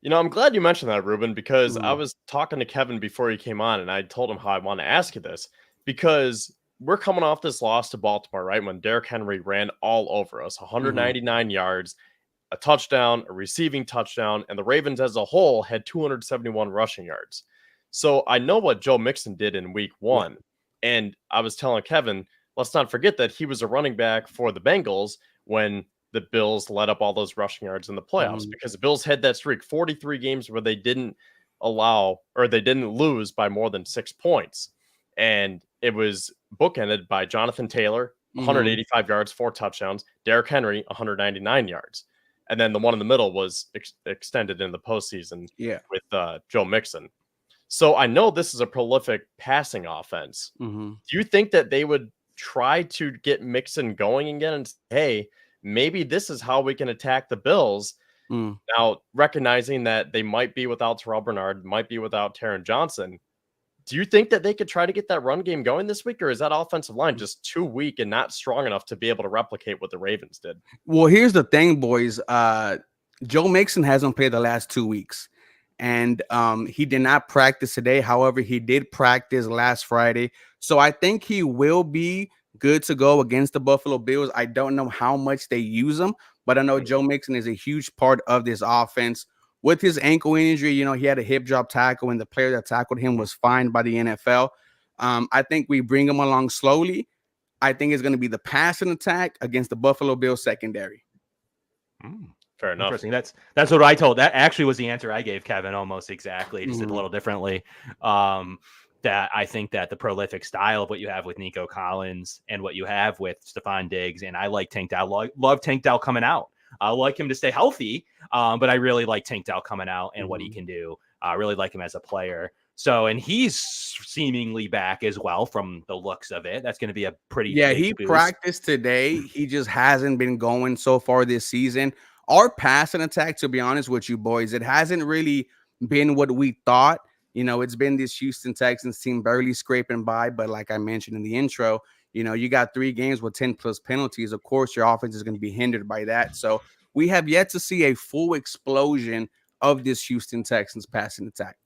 Speaker 2: I'm glad you mentioned that, Ruben, because I was talking to Kevin before he came on, and I told him how I want to ask you this, because we're coming off this loss to Baltimore, right? When Derrick Henry ran all over us, 199 yards, a touchdown, a receiving touchdown, and the Ravens as a whole had 271 rushing yards. So I know what Joe Mixon did in week 1. And I was telling Kevin, let's not forget that he was a running back for the Bengals when the Bills led up all those rushing yards in the playoffs, because the Bills had that streak, 43 games where they didn't lose by more than 6 points. And it was bookended by Jonathan Taylor, 185 yards, 4 touchdowns, Derrick Henry, 199 yards. And then the one in the middle was extended in the postseason with Joe Mixon. So I know this is a prolific passing offense. Do you think that they would try to get Mixon going again and say, hey, maybe this is how we can attack the Bills? Now, recognizing that they might be without Terrell Bernard, might be without Taron Johnson, Do you think that they could try to get that run game going this week, or is that offensive line just too weak and not strong enough to be able to replicate what the Ravens did?
Speaker 3: Well, here's the thing, boys. Joe Mixon hasn't played the last 2 weeks, and he did not practice today. However, he did practice last Friday. So I think he will be good to go against the Buffalo Bills. I don't know how much they use him, but I know Joe Mixon is a huge part of this offense. With his ankle injury, he had a hip drop tackle, and the player that tackled him was fined by the NFL. I think we bring him along slowly. I think it's going to be the passing attack against the Buffalo Bills secondary.
Speaker 2: Fair enough.
Speaker 1: Interesting. That's what I told. That actually was the answer I gave Kevin almost exactly. Just did a little differently. That I think that the prolific style of what you have with Nico Collins and what you have with Stefon Diggs, and I like Tank Dell. Love Tank Dell coming out. I like him to stay healthy, but I really like Tank Dell coming out and what he can do. I really like him as a player. So, and he's seemingly back as well from the looks of it. That's going to be a pretty big
Speaker 3: he
Speaker 1: boost.
Speaker 3: Practiced today. He just hasn't been going so far this season. Our passing attack, to be honest with you boys, it hasn't really been what we thought. It's been this Houston Texans team barely scraping by, but like I mentioned in the intro, you got 3 games with 10 plus penalties. Of course, your offense is going to be hindered by that. So we have yet to see a full explosion of this Houston Texans passing attack.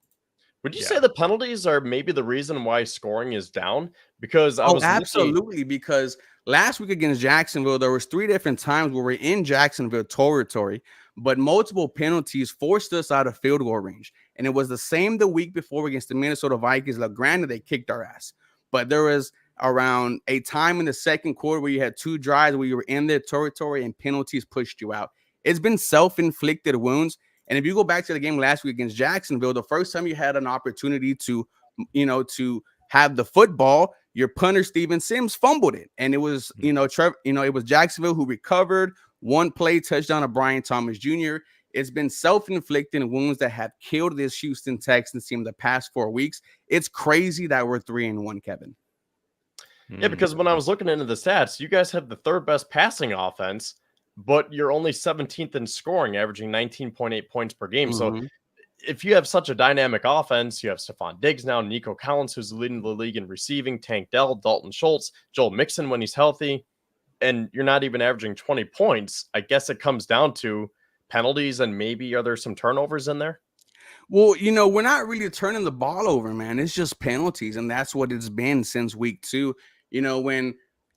Speaker 2: Would you say the penalties are maybe the reason why scoring is down? Because
Speaker 3: absolutely. Because last week against Jacksonville, there was 3 different times where we're in Jacksonville territory, but multiple penalties forced us out of field goal range. And it was the same the week before against the Minnesota Vikings. Like, granted, they kicked our ass, but there was around a time in the second quarter where you had 2 drives where you were in their territory and penalties pushed you out. It's been self-inflicted wounds. And if you go back to the game last week against Jacksonville, the first time you had an opportunity to have the football, your punter Steven Sims fumbled it, and it was it was Jacksonville who recovered 1 play touchdown of Brian Thomas Jr. It's been self-inflicted wounds that have killed this Houston Texans team the past 4 weeks. It's crazy that we're 3-1, Kevin.
Speaker 2: Yeah, because when I was looking into the stats, you guys have the 3rd best passing offense, but you're only 17th in scoring, averaging 19.8 points per game. So if you have such a dynamic offense, you have Stefon Diggs now, Nico Collins, who's leading the league in receiving, Tank Dell, Dalton Schultz, Joel Mixon when he's healthy, and you're not even averaging 20 points. I guess it comes down to penalties, and maybe are there some turnovers in there?
Speaker 3: Well, we're not really turning the ball over, man. It's just penalties, and that's what it's been since week 2.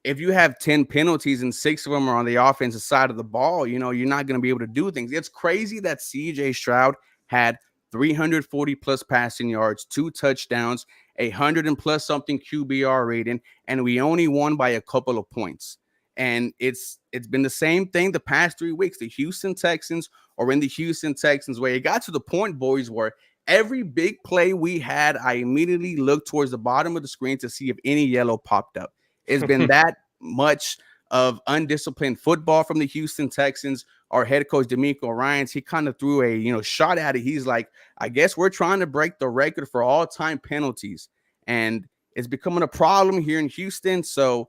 Speaker 3: If you have 10 penalties and 6 of them are on the offensive side of the ball, you're not going to be able to do things. It's crazy that CJ Stroud had 340 plus passing yards, 2 touchdowns, 100 and plus something QBR rating, and we only won by a couple of points. And it's been the same thing the past 3 weeks. The Houston Texans are in the Houston Texans way. It got to the point, boys, where every big play we had, I immediately looked towards the bottom of the screen to see if any yellow popped up. It's been that much of undisciplined football from the Houston Texans. Our head coach, D'Amico Ryans, he kind of threw a shot at it. He's like, I guess we're trying to break the record for all-time penalties. And it's becoming a problem here in Houston. So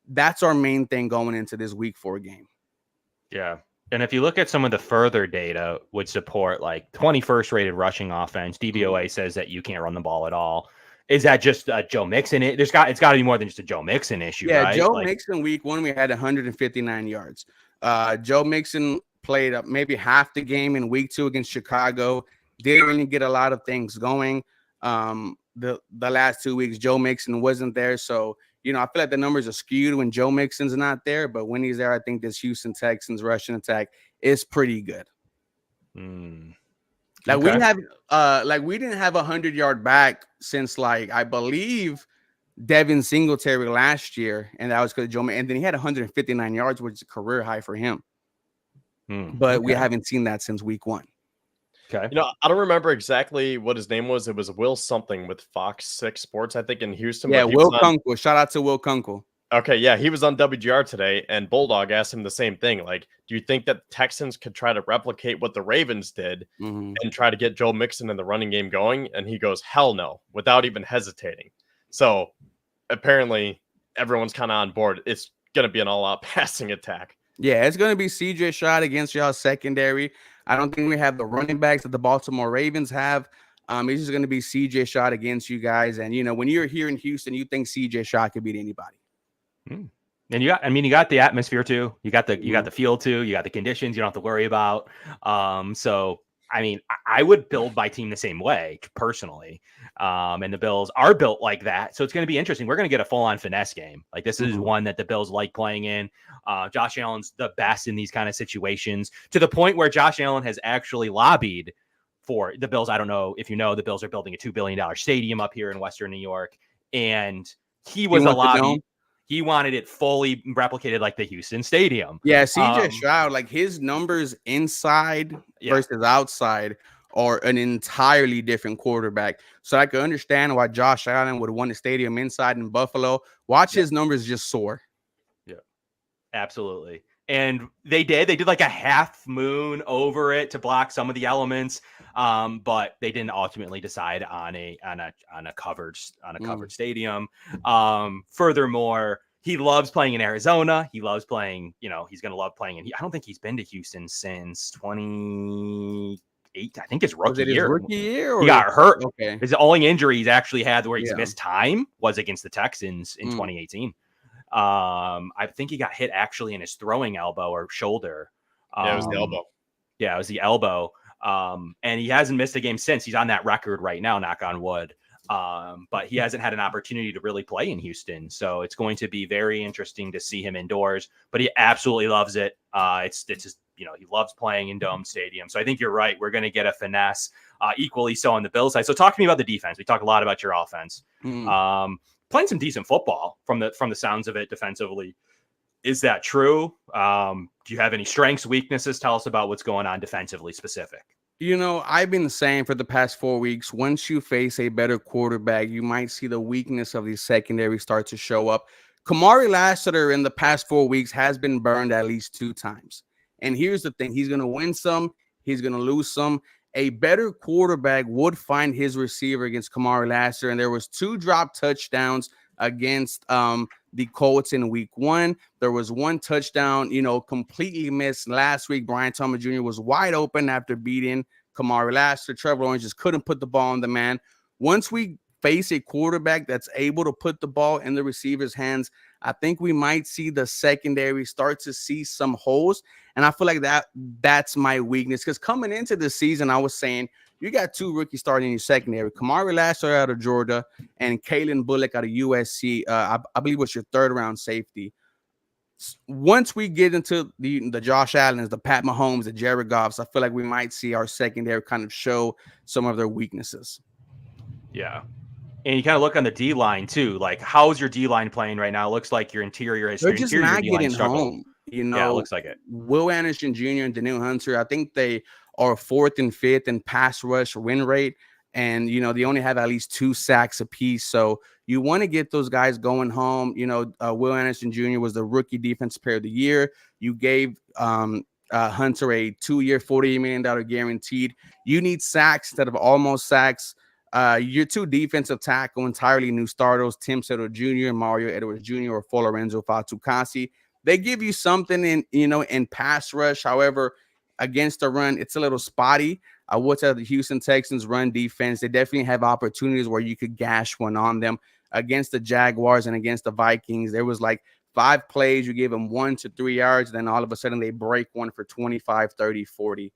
Speaker 3: that's our main thing going into this week 4 game. Yeah.
Speaker 1: And if you look at some of the further data would support like 21st rated rushing offense, DVOA says that you can't run the ball at all. Is that just a Joe Mixon? It's got to be more than just a Joe Mixon issue, right?
Speaker 3: Joe Mixon week 1, we had 159 yards. Joe Mixon played maybe half the game in week 2 against Chicago. Didn't really get a lot of things going. The last 2 weeks, Joe Mixon wasn't there. So, I feel like the numbers are skewed when Joe Mixon's not there. But when he's there, I think this Houston Texans rushing attack is pretty good. Like we didn't have a 100-yard back since I believe Devin Singletary last year, and that was because Joe. And then he had 159 yards, which is a career high for him. But we haven't seen that since week 1.
Speaker 2: Okay. I don't remember exactly what his name was. It was Will something with Fox 6 Sports, I think, in Houston.
Speaker 3: Yeah, Will Kunkel. Shout out to Will Kunkel.
Speaker 2: Okay, yeah, he was on WGR today, and Bulldog asked him the same thing. Like, do you think that the Texans could try to replicate what the Ravens did and try to get Joe Mixon in the running game going? And he goes, hell no, without even hesitating. So apparently everyone's kind of on board. It's going to be an all-out passing attack.
Speaker 3: Yeah, it's going to be CJ Stroud against y'all secondary. I don't think we have the running backs that the Baltimore Ravens have. It's just going to be CJ Stroud against you guys. And, when you're here in Houston, you think CJ Stroud could beat anybody.
Speaker 1: And you got the atmosphere too. You got the feel too. You got the conditions you don't have to worry about. So I would build my team the same way personally. And the Bills are built like that. So it's going to be interesting. We're going to get a full-on finesse game. Like this is one that the Bills like playing in. Josh Allen's the best in these kind of situations, to the point where Josh Allen has actually lobbied for the Bills. I don't know if you know, the Bills are building a $2 billion stadium up here in Western New York. And he was a lobby. He wanted it fully replicated like the Houston Stadium.
Speaker 3: Yeah, CJ Stroud, like his numbers inside versus outside are an entirely different quarterback. So I can understand why Josh Allen would want a stadium inside in Buffalo. Watch his numbers just soar. Yeah,
Speaker 1: absolutely. And they did like a half moon over it to block some of the elements, but they didn't ultimately decide on a covered stadium. Furthermore, he loves playing in Arizona. He loves playing, he's going to love playing I don't think he's been to Houston since 2008. I think his rookie year. He got hurt. Okay. His only injury he's actually had where he's missed time was against the Texans in 2018. I think he got hit actually in his throwing elbow or shoulder.
Speaker 2: It was the elbow.
Speaker 1: Yeah, it was the elbow. And he hasn't missed a game since. He's on that record right now, knock on wood. But he hasn't had an opportunity to really play in Houston. So it's going to be very interesting to see him indoors, but he absolutely loves it. It's just, he loves playing in dome stadium. So I think you're right. We're going to get a finesse, equally so on the Bills side. So talk to me about the defense. We talk a lot about your offense. Playing some decent football from the sounds of it defensively. Is that true? Do you have any strengths, weaknesses? Tell us about what's going on defensively specific.
Speaker 3: I've been saying for the past 4 weeks, once you face a better quarterback, you might see the weakness of the secondary start to show up. Kamari Lassiter in the past 4 weeks has been burned at least 2 times. And here's the thing. He's going to win some. He's going to lose some. A better quarterback would find his receiver against Kamari Lassiter. And there was 2 drop touchdowns against the Colts in week 1. There was 1 touchdown, completely missed last week. Brian Thomas Jr. was wide open after beating Kamari Lassiter. Trevor Lawrence just couldn't put the ball on the man. Once we face a quarterback that's able to put the ball in the receiver's hands, I think we might see the secondary start to see some holes. And I feel like that's my weakness, because coming into the season, I was saying, you got 2 rookies starting in your secondary, Kamari Lassiter out of Georgia and Kalen Bullock out of USC. I believe was your 3rd round safety. Once we get into the Josh Allens, the Pat Mahomes, the Jared Goffs, I feel like we might see our secondary kind of show some of their weaknesses.
Speaker 1: Yeah. And you kind of look on the D line too. Like, how's your D line playing right now? It looks like your interior has
Speaker 3: They're just not getting home.
Speaker 1: Yeah, it looks like it.
Speaker 3: Will Anderson Jr. and Daniel Hunter, I think they are 4th and 5th in pass rush win rate. And, they only have at least 2 sacks apiece. So you want to get those guys going home. Will Anderson Jr. was the rookie defensive player of the year. You gave Hunter a 2-year, $48 million guaranteed. You need sacks instead of almost sacks. Your 2 defensive tackle, entirely new starters, Tim Settle Jr., Mario Edwards Jr., or Lorenzo Fatukasi. They give you something in pass rush. However, against the run, it's a little spotty. I would say the Houston Texans run defense, they definitely have opportunities where you could gash one on them. Against the Jaguars and against the Vikings, there was like 5 plays. You gave them 1 to 3 yards. Then all of a sudden they break one for 25, 30, 40.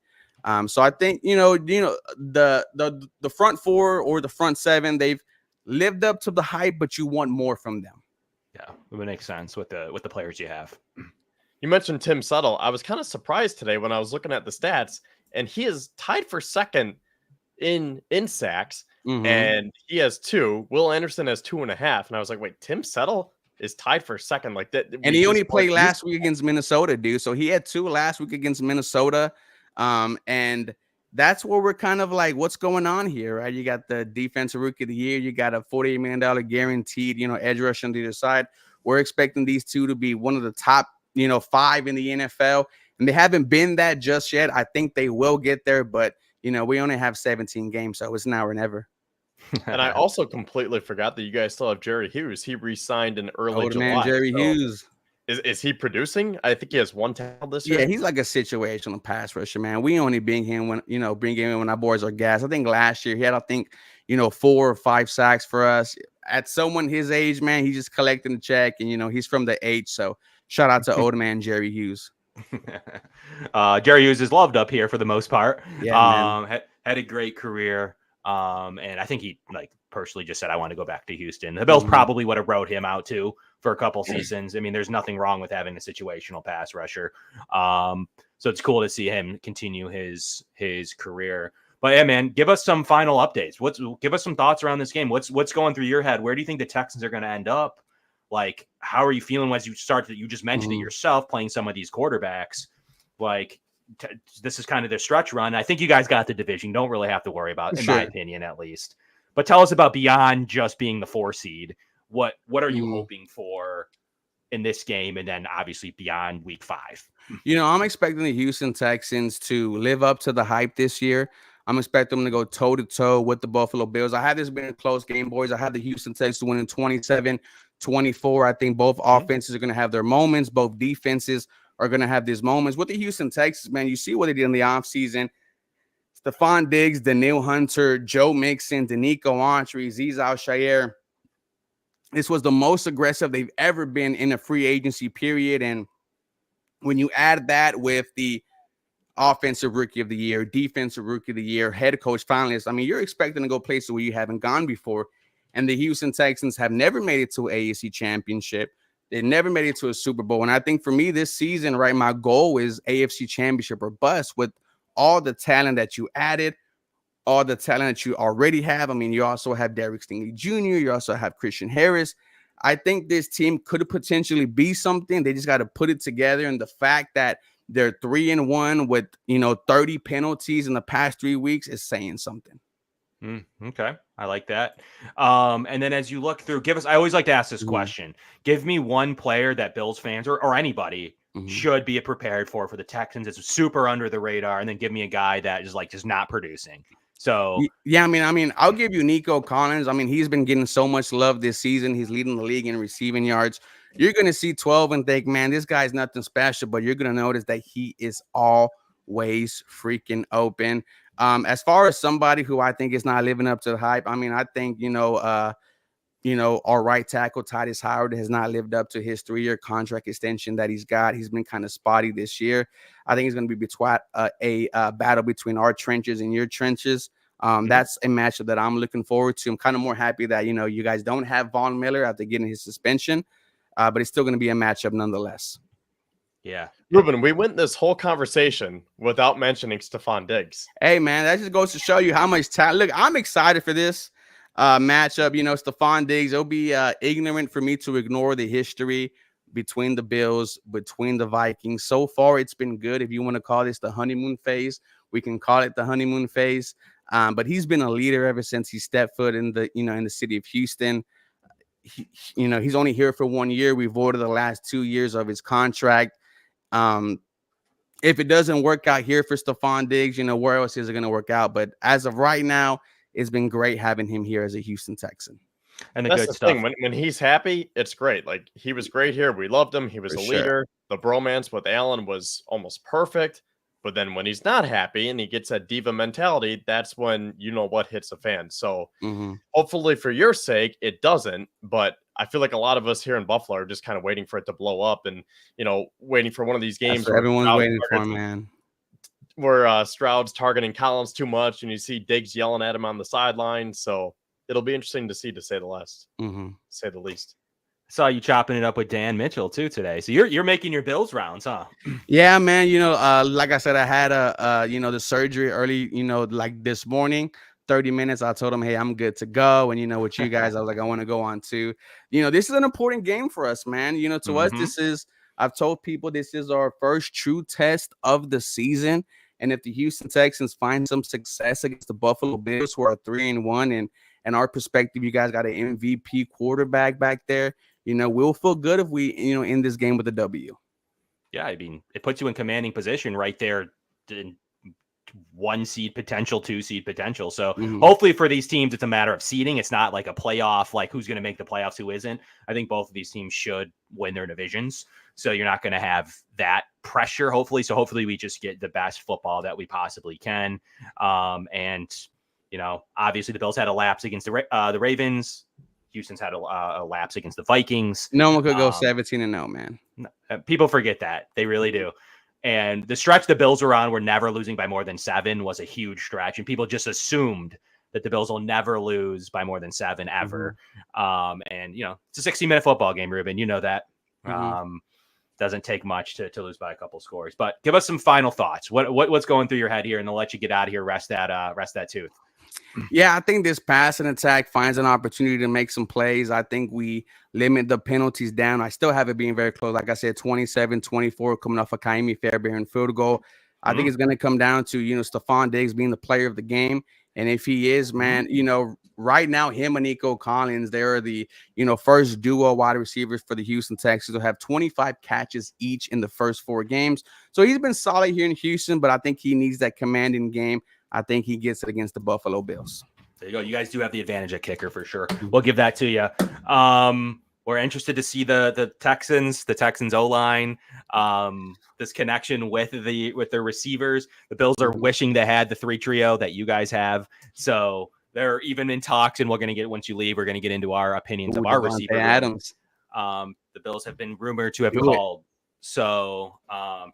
Speaker 3: So I think, the front 4 or the front 7, they've lived up to the hype, but you want more from them.
Speaker 1: Yeah, it would make sense with the players you have.
Speaker 2: You mentioned Tim Settle. I was kind of surprised today when I was looking at the stats, and he is tied for 2nd in sacks, and he has 2. Will Anderson has 2.5, and I was like, wait, Tim Settle is tied for 2nd, like that.
Speaker 3: And he only played last week against Minnesota, dude. So he had 2 last week against Minnesota, and that's where we're kind of like, what's going on here, right? You got the defensive rookie of the year, you got a $48 million guaranteed, edge rush on the other side. We're expecting these 2 to be one of the top 5 in the NFL, and they haven't been that just yet. I think they will get there, but we only have 17 games, so it's now or never.
Speaker 2: And I also completely forgot that you guys still have Jerry Hughes. He re-signed in early July.
Speaker 3: Man, Jerry Hughes.
Speaker 2: Is he producing? I think he has 1 tackle this year.
Speaker 3: Yeah, he's like a situational pass rusher, man. We only bring him when our boys are gas. I think last year he had, 4 or 5 sacks for us. At someone his age, man, he's just collecting the check, and he's from the H. So shout out to old man Jerry Hughes.
Speaker 1: Jerry Hughes is loved up here for the most part.
Speaker 3: Yeah, man.
Speaker 1: Had a great career. And I think he personally just said, I want to go back to Houston. The Bills probably would have wrote him out too for a couple seasons. I mean, there's nothing wrong with having a situational pass rusher. So it's cool to see him continue his career. But yeah, man, give us some final updates. Give us some thoughts around this game. What's going through your head? Where do you think the Texans are going to end up? Like, how are you feeling as you start that? You just mentioned it yourself, playing some of these quarterbacks. Like, this is kind of their stretch run. I think you guys got the division. Don't really have to worry about it, in my opinion, at least. But tell us about beyond just being the 4 seed. What are you hoping for in this game, and then obviously beyond week 5?
Speaker 3: I'm expecting the Houston Texans to live up to the hype this year. I'm expecting them to go toe-to-toe with the Buffalo Bills. I had this been a close game, boys. I had the Houston Texans winning 27-24. I think both offenses are going to have their moments. Both defenses are going to have these moments. With the Houston Texans, man, you see what they did in the offseason. Stefon Diggs, Daniil Hunter, Joe Mixon, Danico Autry, Azeez Al-Shaair. This was the most aggressive they've ever been in a free agency period. And when you add that with the offensive rookie of the year, defensive rookie of the year, head coach finalist, I mean, you're expecting to go places where you haven't gone before. And the Houston Texans have never made it to an AFC championship. They never made it to a Super Bowl. And I think for me this season, right, my goal is AFC championship or bust with all the talent that you added, all the talent that you already have. I mean, you also have Derek Stingley Jr., you also have Christian Harris. I think this team could potentially be something. They just got to put it together. And the fact that they're 3-1 with 30 penalties in the past 3 weeks is saying something.
Speaker 1: Okay, I like that. And then as you look through, I always like to ask this question. Give me one player that Bills fans or anybody should be prepared for the Texans. It's super under the radar, and then give me a guy that is just not producing. So
Speaker 3: yeah, I mean, I'll give you Nico Collins. I mean, he's been getting so much love this season. He's leading the league in receiving yards. You're going to see 12 and think, man, this guy's nothing special, but you're going to notice that he is always freaking open. As far as somebody who I think is not living up to the hype, I mean, I think, our right tackle, Titus Howard, has not lived up to his 3-year contract extension that he's got. He's been kind of spotty this year. I think it's going to be a battle between our trenches and your trenches. That's a matchup that I'm looking forward to. I'm kind of more happy that, you guys don't have Von Miller after getting his suspension, but it's still going to be a matchup nonetheless.
Speaker 1: Yeah.
Speaker 2: Ruben, we went this whole conversation without mentioning Stefon Diggs.
Speaker 3: Hey, man, that just goes to show you how much talent. Look, I'm excited for this matchup. Stefon Diggs, it'll be ignorant for me to ignore the history between the Bills, between the Vikings. So far, it's been good. If you want to call this the honeymoon phase, we can call it the honeymoon phase. But he's been a leader ever since he stepped foot in the city of Houston. He's only here for 1 year. We've voided the last 2 years of his contract. If it doesn't work out here for Stefon Diggs, where else is it going to work out? But as of right now, it's been great having him here as a Houston Texan.
Speaker 1: And that's
Speaker 2: the thing. When he's happy, it's great. Like, he was great here. We loved him. He was a leader. The bromance with Allen was almost perfect. But then when he's not happy and he gets that diva mentality, that's when what hits a fan. So hopefully for your sake, it doesn't. But I feel like a lot of us here in Buffalo are just kind of waiting for it to blow up and, waiting for one of these games.
Speaker 3: That's what everyone's waiting for, man.
Speaker 2: Where Stroud's targeting Collins too much and you see Diggs yelling at him on the sideline. So it'll be interesting to see, to say the least.
Speaker 1: I saw you chopping it up with Dan Mitchell too today. So you're making your Bills rounds, huh?
Speaker 3: Yeah, man. Like I said, I had the surgery early, like this morning, 30 minutes. I told him, hey, I'm good to go. And with you guys, I was like, I want to go on too. This is an important game for us, man. To us, I've told people this is our first true test of the season. And if the Houston Texans find some success against the Buffalo Bills, who are 3-1, and our perspective, you guys got an MVP quarterback back there. We'll feel good if we, end this game with a W.
Speaker 1: Yeah, I mean, it puts you in commanding position right there 1 seed potential, 2 seed potential. So hopefully for these teams, it's a matter of seeding. It's not like a playoff, like who's going to make the playoffs, who isn't. I think both of these teams should win their divisions. So you're not going to have that pressure, hopefully. So hopefully we just get the best football that we possibly can. And, obviously the Bills had a lapse against the Ravens. Houston's had a lapse against the Vikings.
Speaker 3: No one could go 17-0, man.
Speaker 1: People forget that. They really do. And the stretch the Bills were on, were never losing by more than 7, was a huge stretch. And people just assumed that the Bills will never lose by more than 7 ever. And, it's a 60-minute football game, Ruben. You know that. Doesn't take much to lose by a couple scores. But give us some final thoughts. What's going through your head here? And they'll let you get out of here, rest that tooth.
Speaker 3: Yeah, I think this passing attack finds an opportunity to make some plays. I think we limit the penalties down. I still have it being very close. Like I said, 27-24 coming off a Kaimi Fairbairn field goal. I think it's going to come down to, Stefon Diggs being the player of the game. And if he is, man, right now, him and Nico Collins, they're the, first duo wide receivers for the Houston Texans. They'll have 25 catches each in the first 4 games. So he's been solid here in Houston, but I think he needs that commanding game. I think he gets it against the Buffalo Bills.
Speaker 1: There you go. You guys do have the advantage at kicker for sure. We'll give that to you. We're interested to see the Texans O-line, this connection with their receivers. The Bills are wishing they had the 3 trio that you guys have. So they're even in talks, and we're going to get, once you leave, we're going to get into our opinions of our receiver.
Speaker 3: Adams.
Speaker 1: The Bills have been rumored to have called. So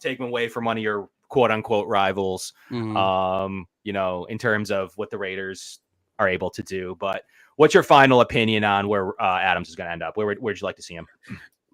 Speaker 1: take them away from one of your quote unquote rivals, in terms of what the Raiders are able to do. But what's your final opinion on where Adams is going to end up? Where'd you like to see him?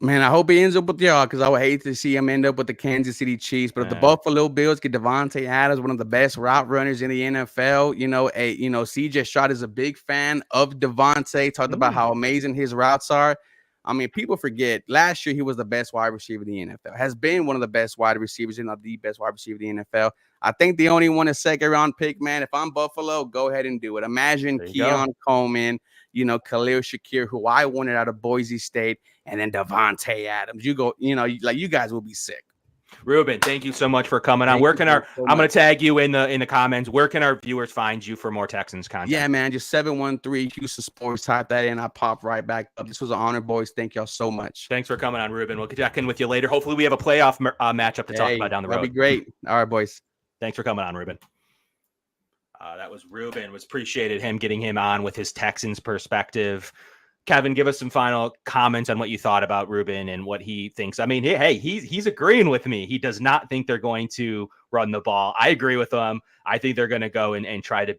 Speaker 3: Man, I hope he ends up with y'all, because I would hate to see him end up with the Kansas City Chiefs. But if the Buffalo Bills get Davante Adams, one of the best route runners in the NFL, CJ Stroud is a big fan of Davante, talked about how amazing his routes are. I mean, people forget last year he was the best wide receiver in the NFL, has been one of the best wide receivers, the best wide receiver in the NFL. I think they only want a 2nd-round pick, man. If I'm Buffalo, go ahead and do it. Imagine Keon Coleman, Khalil Shakir, who I wanted out of Boise State, and then Davante Adams. You go, you guys will be sick.
Speaker 1: Ruben, thank you so much for coming on. Where can I'm going to tag you in the comments. Where can our viewers find you for more Texans content? Yeah,
Speaker 3: man, just 713 Houston Sports. Type that in. I pop right back up. This was an honor, boys. Thank y'all so much.
Speaker 1: Thanks for coming on, Ruben. We'll check in with you later. Hopefully we have a playoff matchup to talk about down the road.
Speaker 3: That'd be great. All right, boys.
Speaker 1: Thanks for coming on, Ruben. That was Ruben. Appreciated him getting him on with his Texans perspective. Kevin, give us some final comments on what you thought about Ruben and what he thinks. I mean, hey, he's agreeing with me. He does not think they're going to run the ball. I agree with him. I think they're going to go and try to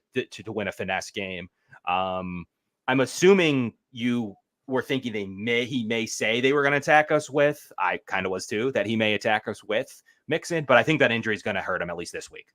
Speaker 1: win a finesse game. I'm assuming you were thinking he may say they were going to attack us with. I kind of was too, that he may attack us with Mixon, but I think that injury is going to hurt him at least this week.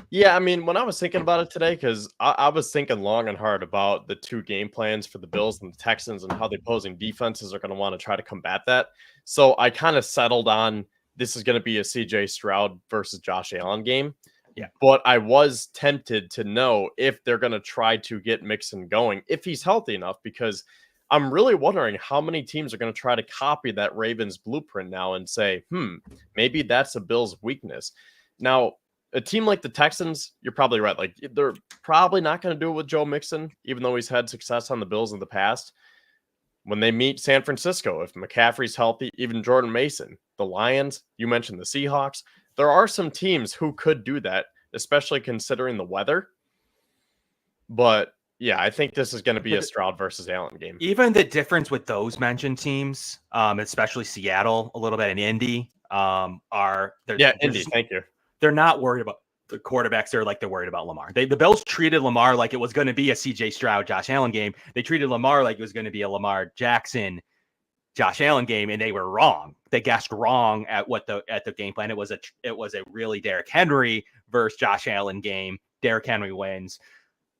Speaker 2: Yeah, I mean, when I was thinking about it today, because I was thinking long and hard about the 2 game plans for the Bills and the Texans and how the opposing defenses are going to want to try to combat that. So I kind of settled on this is going to be a CJ Stroud versus Josh Allen game.
Speaker 1: Yeah.
Speaker 2: But I was tempted to know if they're going to try to get Mixon going, if he's healthy enough, because I'm really wondering how many teams are going to try to copy that Ravens blueprint now and say, maybe that's a Bills weakness. Now, a team like the Texans, you're probably right. Like, they're probably not going to do it with Joe Mixon, even though he's had success on the Bills in the past. When they meet San Francisco, if McCaffrey's healthy, even Jordan Mason, the Lions, you mentioned the Seahawks, there are some teams who could do that, especially considering the weather. But yeah, I think this is going to be a Stroud versus Allen game.
Speaker 1: Even the difference with those mentioned teams, especially Seattle, a little bit in Indy,
Speaker 2: Indy. Thank you.
Speaker 1: They're not worried about the quarterbacks. They're worried about Lamar. The Bills treated Lamar like it was going to be a CJ Stroud, Josh Allen game. They treated Lamar like it was going to be a Lamar Jackson, Josh Allen game, and they were wrong. They guessed wrong at the game plan. It was a really Derrick Henry versus Josh Allen game. Derrick Henry wins.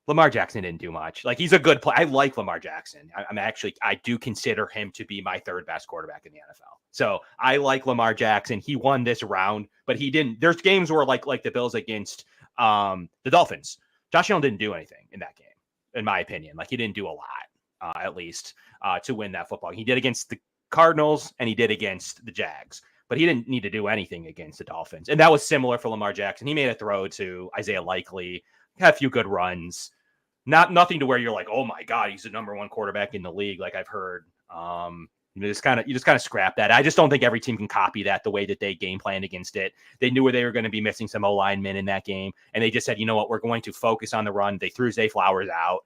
Speaker 1: Lamar Jackson didn't do much. He's a good player. I like Lamar Jackson. I do consider him to be my 3rd best quarterback in the NFL. So I like Lamar Jackson. He won this round, but he didn't. There's games where like the Bills against the Dolphins. Josh Allen didn't do anything in that game, in my opinion. He didn't do a lot, at least, to win that football. He did against the Cardinals and he did against the Jags. but he didn't need to do anything against the Dolphins. And that was similar for Lamar Jackson. He made a throw to Isaiah Likely, had a few good runs. Nothing to where you're like, oh my God, he's the number one quarterback in the league, like I've heard. You just kind of scrap that. I just don't think every team can copy that the way that they game planned against it. They knew where they were going to be missing some O-linemen in that game, and they just said, you know what, we're going to focus on the run. They threw Zay Flowers out.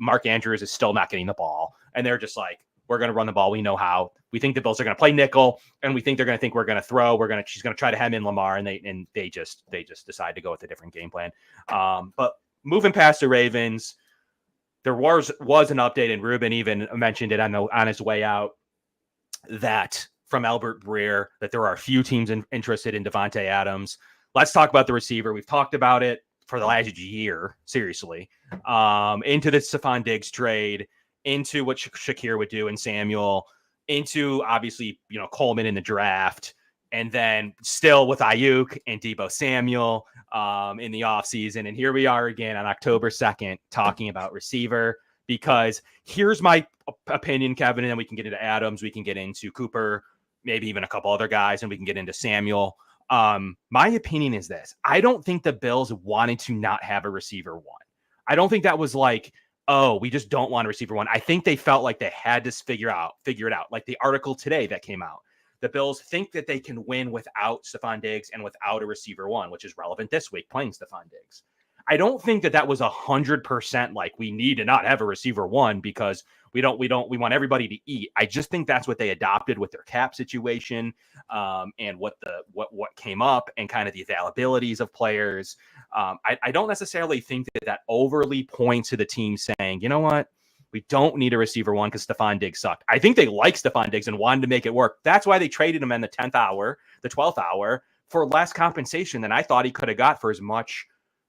Speaker 1: Mark Andrews is still not getting the ball, and they're just like, we're going to run the ball. We know how. We think the Bills are going to play nickel, and we think they're going to think we're going to throw. She's going to try to hem in Lamar, and they just decide to go with a different game plan. But moving past the Ravens, there was an update, and Ruben even mentioned it on his way out, that from Albert Breer, that there are a few teams interested in Davante Adams. Let's talk about the receiver. We've talked about it for the last year, seriously, into the Stefon Diggs trade, into what Shakir would do and Samuel, into obviously, Coleman in the draft, and then still with Ayuk and Deebo Samuel in the offseason. And here we are again on October 2nd talking about receiver, because here's my opinion, Kevin, and then we can get into Adams, we can get into Cooper, maybe even a couple other guys, and we can get into Samuel. My opinion is this. I don't think the Bills wanted to not have a receiver one. I don't think that was like, oh, we just don't want a receiver one. I think they felt like they had to figure it out. Like the article today that came out. The Bills think that they can win without Stefon Diggs and without a receiver one, which is relevant this week, playing Stefon Diggs. I don't think that was 100% like we need to not have a receiver one because we want everybody to eat. I just think that's what they adopted with their cap situation, and what came up and kind of the availabilities of players. I don't necessarily think that overly points to the team saying, you know what, we don't need a receiver one because Stefon Diggs sucked. I think they like Stefon Diggs and wanted to make it work. That's why they traded him in the 10th hour, the 12th hour, for less compensation than I thought he could have got for as much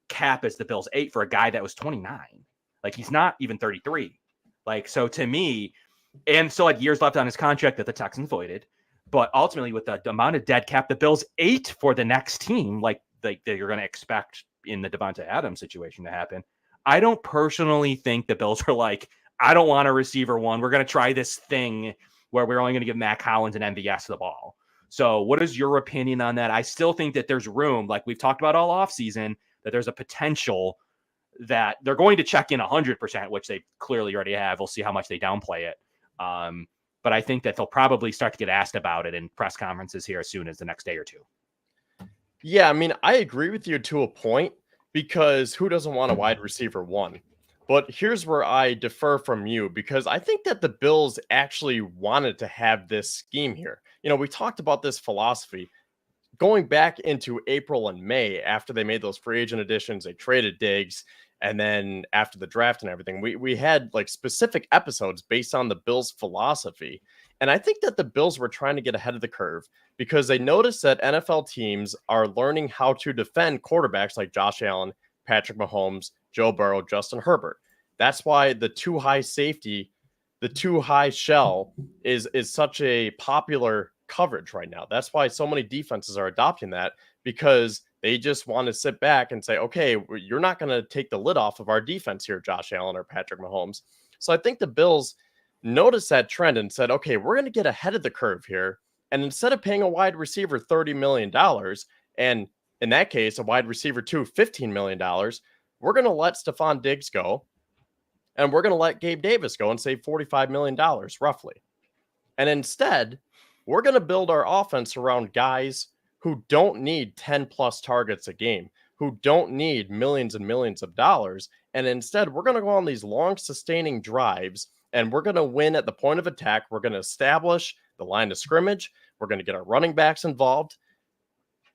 Speaker 1: cap as the Bills ate for a guy that was 29. Like, he's not even 33. Like, so to me, and still had years left on his contract that the Texans voided. But ultimately, with the amount of dead cap the Bills ate for the next team, like you're going to expect in the Davante Adams situation to happen, I don't personally think the Bills are like, I don't want a receiver one. We're going to try this thing where we're only going to give Mac Hollins and MVS the ball. So what is your opinion on that? I still think that there's room, like we've talked about all offseason, that there's a potential that they're going to check in 100%, which they clearly already have. We'll see how much they downplay it. But I think that they'll probably start to get asked about it in press conferences here as soon as the next day or two.
Speaker 2: Yeah, I mean, I agree with you to a point, because who doesn't want a wide receiver one? But here's where I differ from you, because I think that the Bills actually wanted to have this scheme here. We talked about this philosophy going back into April and May after they made those free agent additions. They traded Diggs, and then after the draft and everything, we had like specific episodes based on the Bills' philosophy. And I think that the Bills were trying to get ahead of the curve because they noticed that NFL teams are learning how to defend quarterbacks like Josh Allen, Patrick Mahomes, Joe Burrow, Justin Herbert. That's why the too high safety, the too high shell is such a popular coverage right now. That's why so many defenses are adopting that, because they just want to sit back and say, okay, you're not going to take the lid off of our defense here, Josh Allen or Patrick Mahomes. So I think the Bills noticed that trend and said, okay, we're going to get ahead of the curve here. And instead of paying a wide receiver $30 million, and in that case, a wide receiver two, $15 million, we're going to let Stefon Diggs go. And we're going to let Gabe Davis go and save $45 million roughly. And instead, we're going to build our offense around guys who don't need 10 plus targets a game, who don't need millions and millions of dollars. And instead, we're going to go on these long sustaining drives, and we're going to win at the point of attack. We're going to establish the line of scrimmage. We're going to get our running backs involved.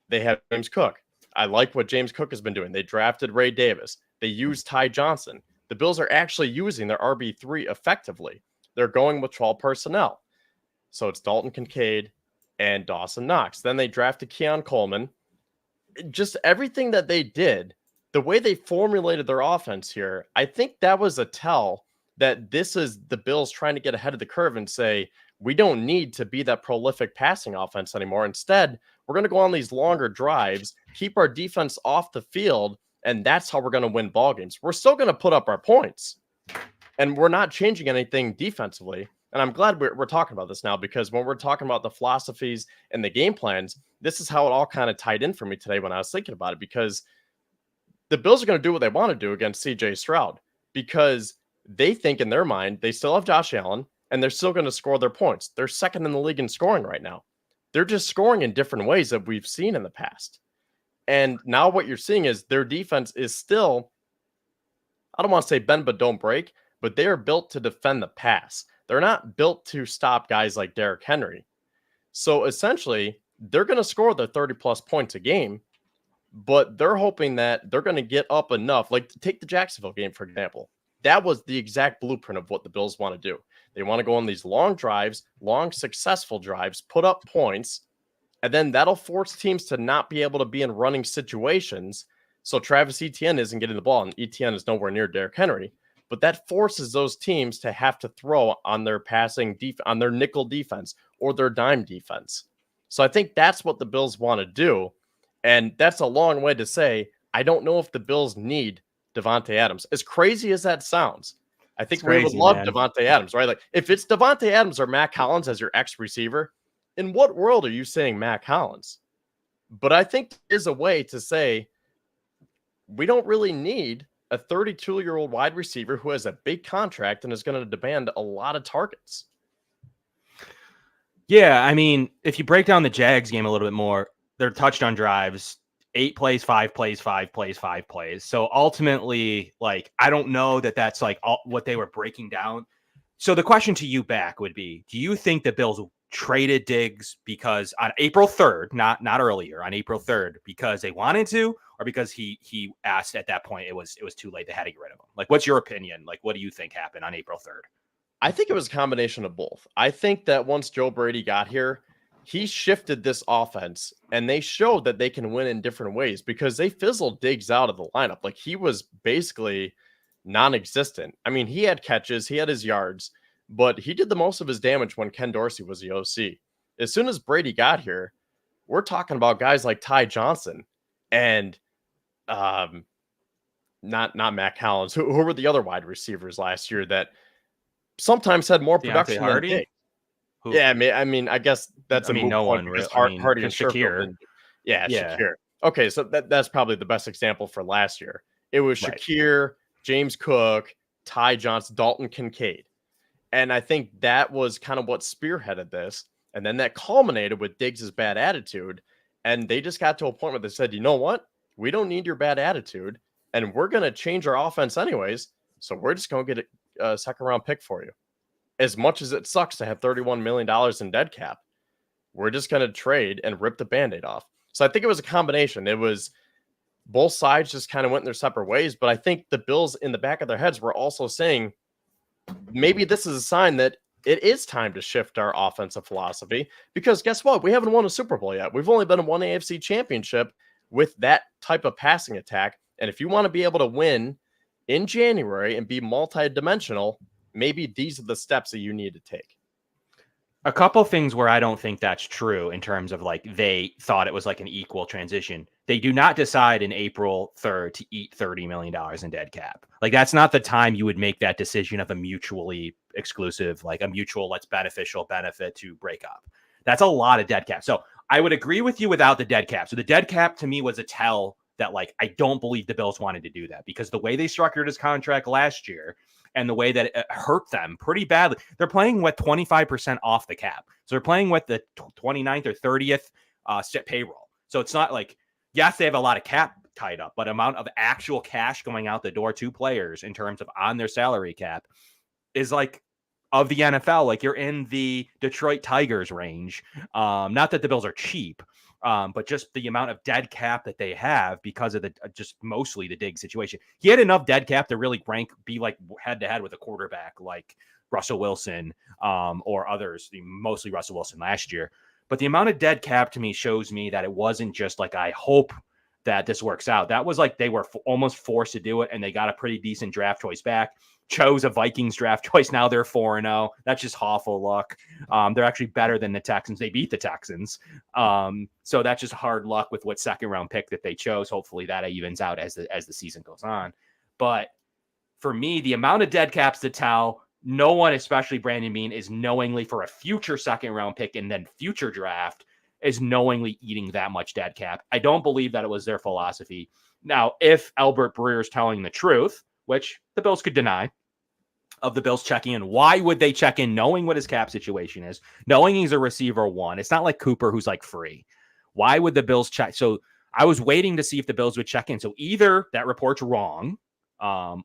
Speaker 2: They have James Cook. I like what James Cook has been doing. They drafted Ray Davis. They used Ty Johnson. The Bills are actually using their RB3 effectively. They're going with 12 personnel. So it's Dalton Kincaid and Dawson Knox. Then they drafted Keon Coleman. Just everything that they did, the way they formulated their offense here, I think that was a tell that this is the Bills trying to get ahead of the curve and say, we don't need to be that prolific passing offense anymore. Instead, we're going to go on these longer drives, keep our defense off the field, and that's how we're going to win ball games. We're still going to put up our points, and we're not changing anything defensively. And I'm glad we're talking about this now, because when we're talking about the philosophies and the game plans, this is how it all kind of tied in for me today when I was thinking about it, because the Bills are going to do what they want to do against CJ Stroud, because they think in their mind they still have Josh Allen and they're still going to score their points. They're second in the league in scoring right now. They're just scoring in different ways that we've seen in the past. And now what you're seeing is their defense is still, I don't want to say bend but don't break, but they are built to defend the pass. They're not built to stop guys like Derrick Henry. So essentially, they're going to score their 30-plus points a game, but they're hoping that they're going to get up enough. Like, take the Jacksonville game, for example. That was the exact blueprint of what the Bills want to do. They want to go on these long drives, long successful drives, put up points, and then that'll force teams to not be able to be in running situations. So Travis Etienne isn't getting the ball, and Etienne is nowhere near Derrick Henry. But that forces those teams to have to throw on their passing on their nickel defense or their dime defense. So I think that's what the Bills want to do. And that's a long way to say, I don't know if the Bills need Davante Adams. As crazy as that sounds, I think we would love Davante Adams, right? Like, if it's Davante Adams or Mac Hollins as your ex receiver, in what world are you saying Mac Hollins? But I think there is a way to say, we don't really need a 32-year-old wide receiver who has a big contract and is going to demand a lot of targets.
Speaker 1: Yeah, I mean, if you break down the Jags game a little bit more, they're touchdown drives, 8 plays, 5 plays, 5 plays, 5 plays. So ultimately, like, I don't know that that's like what they were breaking down. So the question to you back would be, do you think the Bills traded Diggs because on April 3rd, not earlier, on April 3rd, because they wanted to, or because he asked at that point it was too late, they had to get rid of him? Like, what's your opinion? Like, what do you think happened on April 3rd?
Speaker 2: I think it was a combination of both. I think that once Joe Brady got here, he shifted this offense, and they showed that they can win in different ways, because they fizzled Diggs out of the lineup. Like, he was basically non-existent. I mean, he had catches, he had his yards, but he did the most of his damage when Ken Dorsey was the OC. As soon as Brady got here, we're talking about guys like Ty Johnson and not Mac Hollins. Who were the other wide receivers last year that sometimes had more production than Diggs? Yeah, I mean, I guess that's
Speaker 1: no one really.
Speaker 2: Hardy and
Speaker 1: Shakir.
Speaker 2: Yeah, Shakir. Okay, so that's probably the best example for last year. It was Shakir, James Cook, Ty Johnson, Dalton Kincaid. And I think that was kind of what spearheaded this. And then that culminated with Diggs' bad attitude. And they just got to a point where they said, you know what? We don't need your bad attitude. And we're going to change our offense anyways. So we're just going to get a second-round pick for you. As much as it sucks to have $31 million in dead cap, we're just going to trade and rip the Band-Aid off. So I think it was a combination. It was both sides just kind of went in their separate ways. But I think the Bills in the back of their heads were also saying, maybe this is a sign that it is time to shift our offensive philosophy, because guess what? We haven't won a Super Bowl yet. We've only been in one AFC championship with that type of passing attack. And if you want to be able to win in January and be multi-dimensional, maybe these are the steps that you need to take.
Speaker 1: A couple things where I don't think that's true in terms of like they thought it was like an equal transition. They do not decide in April 3rd to eat $30 million in dead cap. Like, that's not the time you would make that decision of a mutually exclusive, like a mutual, let's beneficial benefit to break up. That's a lot of dead cap. So I would agree with you without the dead cap. So the dead cap to me was a tell that, like, I don't believe the Bills wanted to do that, because the way they structured his contract last year and the way that it hurt them pretty badly, they're playing with 25% off the cap. So they're playing with the 29th or 30th payroll. So it's not like, yes, they have a lot of cap tied up, but amount of actual cash going out the door to players in terms of on their salary cap is like of the NFL. Like, you're in the Detroit Tigers range. Not that the Bills are cheap, but just the amount of dead cap that they have because of the just mostly the Diggs situation. He had enough dead cap to really be like head to head with a quarterback like Russell Wilson or others, mostly Russell Wilson last year. But the amount of dead cap to me shows me that it wasn't just like, I hope that this works out. That was like they were almost forced to do it, and they got a pretty decent draft choice back. Chose a Vikings draft choice. Now they're 4-0. That's just awful luck. They're actually better than the Texans. They beat the Texans. So that's just hard luck with what second round pick that they chose. Hopefully that evens out as the season goes on. But for me, the amount of dead caps to tell, no one, especially Brandon Beane, is knowingly for a future second round pick and then future draft is knowingly eating that much dead cap. I don't believe that it was their philosophy. Now, if Albert Breer is telling the truth, which the Bills could deny, of the Bills checking in, why would they check in knowing what his cap situation is, knowing he's a receiver one? It's not like Cooper who's like free. Why would the Bills check? So I was waiting to see if the Bills would check in. So either that report's wrong,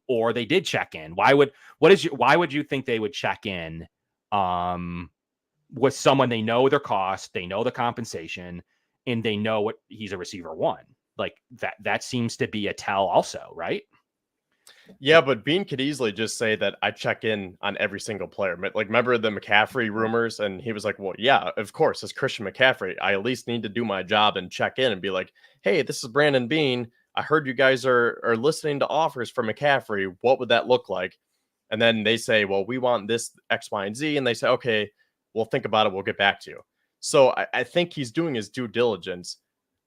Speaker 1: or they did check in. Why would you think they would check in with someone they know their cost, they know the compensation, and they know what he's a receiver one? Like that seems to be a tell also, right?
Speaker 2: Yeah, but Bean could easily just say that I check in on every single player. Like, remember the McCaffrey rumors? And he was like, well, yeah, of course, as Christian McCaffrey, I at least need to do my job and check in and be like, hey, this is Brandon Bean. I heard you guys are listening to offers for McCaffrey. What would that look like? And then they say, well, we want this X, Y, and Z. And they say, okay, we'll think about it. We'll get back to you. So I think he's doing his due diligence.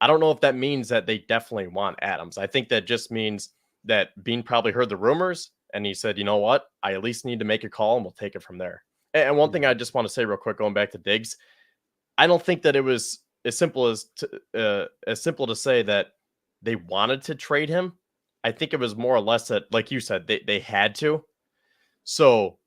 Speaker 2: I don't know if that means that they definitely want Adams. I think that just means that Bean probably heard the rumors and he said, you know what, I at least need to make a call and we'll take it from there. And one thing I just want to say real quick, going back to Diggs, I don't think that it was as simple to say that they wanted to trade him. I think it was more or less that, like you said, they had to. So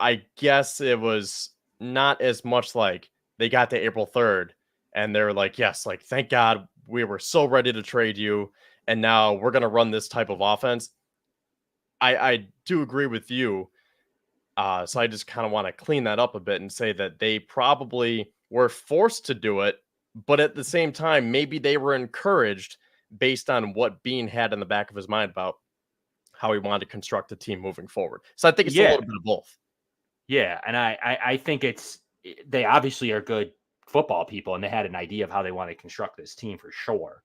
Speaker 2: I guess it was not as much like they got to April 3rd and they're like, yes, like, thank God we were so ready to trade you. And now we're going to run this type of offense. I do agree with you. So I just kind of want to clean that up a bit and say that they probably were forced to do it. But at the same time, maybe they were encouraged based on what Bean had in the back of his mind about how he wanted to construct a team moving forward. So I think it's a little bit of both.
Speaker 1: Yeah. And I think they obviously are good football people and they had an idea of how they want to construct this team for sure.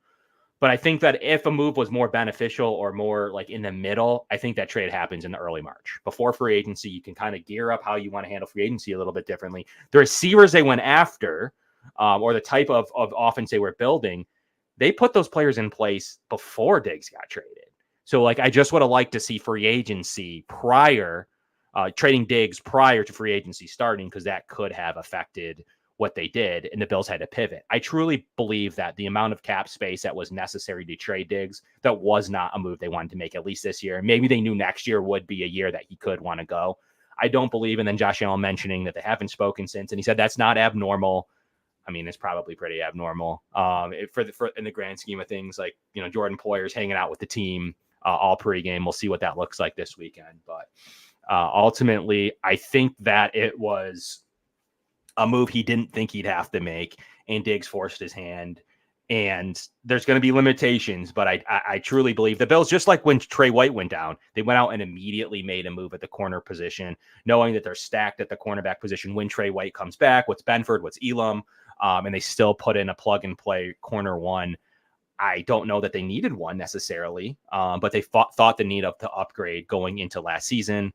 Speaker 1: But I think that if a move was more beneficial or more like in the middle, I think that trade happens in the early March. Before free agency, you can kind of gear up how you want to handle free agency a little bit differently. The receivers they went after, or the type of offense they were building, they put those players in place before Diggs got traded. So like, I just would have liked to see free agency prior, trading Diggs prior to free agency starting, because that could have affected what they did, and the Bills had to pivot. I truly believe that the amount of cap space that was necessary to trade Diggs, that was not a move they wanted to make, at least this year. Maybe they knew next year would be a year that he could want to go. I don't believe, and then Josh Allen mentioning that they haven't spoken since, and he said that's not abnormal. I mean, it's probably pretty abnormal for in the grand scheme of things. Like, you know, Jordan Poyer's hanging out with the team all pregame. We'll see what that looks like this weekend. But ultimately, I think that it was a move he didn't think he'd have to make, and Diggs forced his hand. And there's going to be limitations, but I truly believe the Bills, just like when Trey White went down, they went out and immediately made a move at the corner position, knowing that they're stacked at the cornerback position when Trey White comes back. What's Benford, what's Elam, and they still put in a plug-and-play corner one. I don't know that they needed one necessarily, but they thought the need to upgrade going into last season.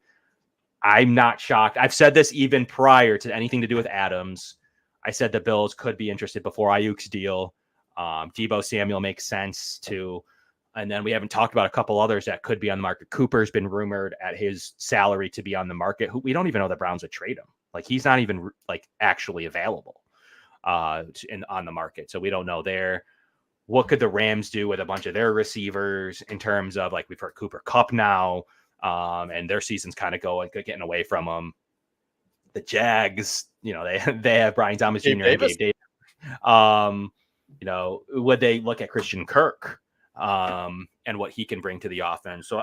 Speaker 1: I'm not shocked. I've said this even prior to anything to do with Adams. I said the Bills could be interested before Ayuk's deal. Deebo Samuel makes sense too. And then we haven't talked about a couple others that could be on the market. Cooper's been rumored at his salary to be on the market. Who we don't even know the Browns would trade him. Like, he's not even like actually available on the market. So we don't know there. What could the Rams do with a bunch of their receivers in terms of, like, we've heard Cooper Kupp now. And their season's kind of getting away from them. The Jags, you know, they have Brian Thomas Jr. and Dave Davis. You know, would they look at Christian Kirk and what he can bring to the offense? So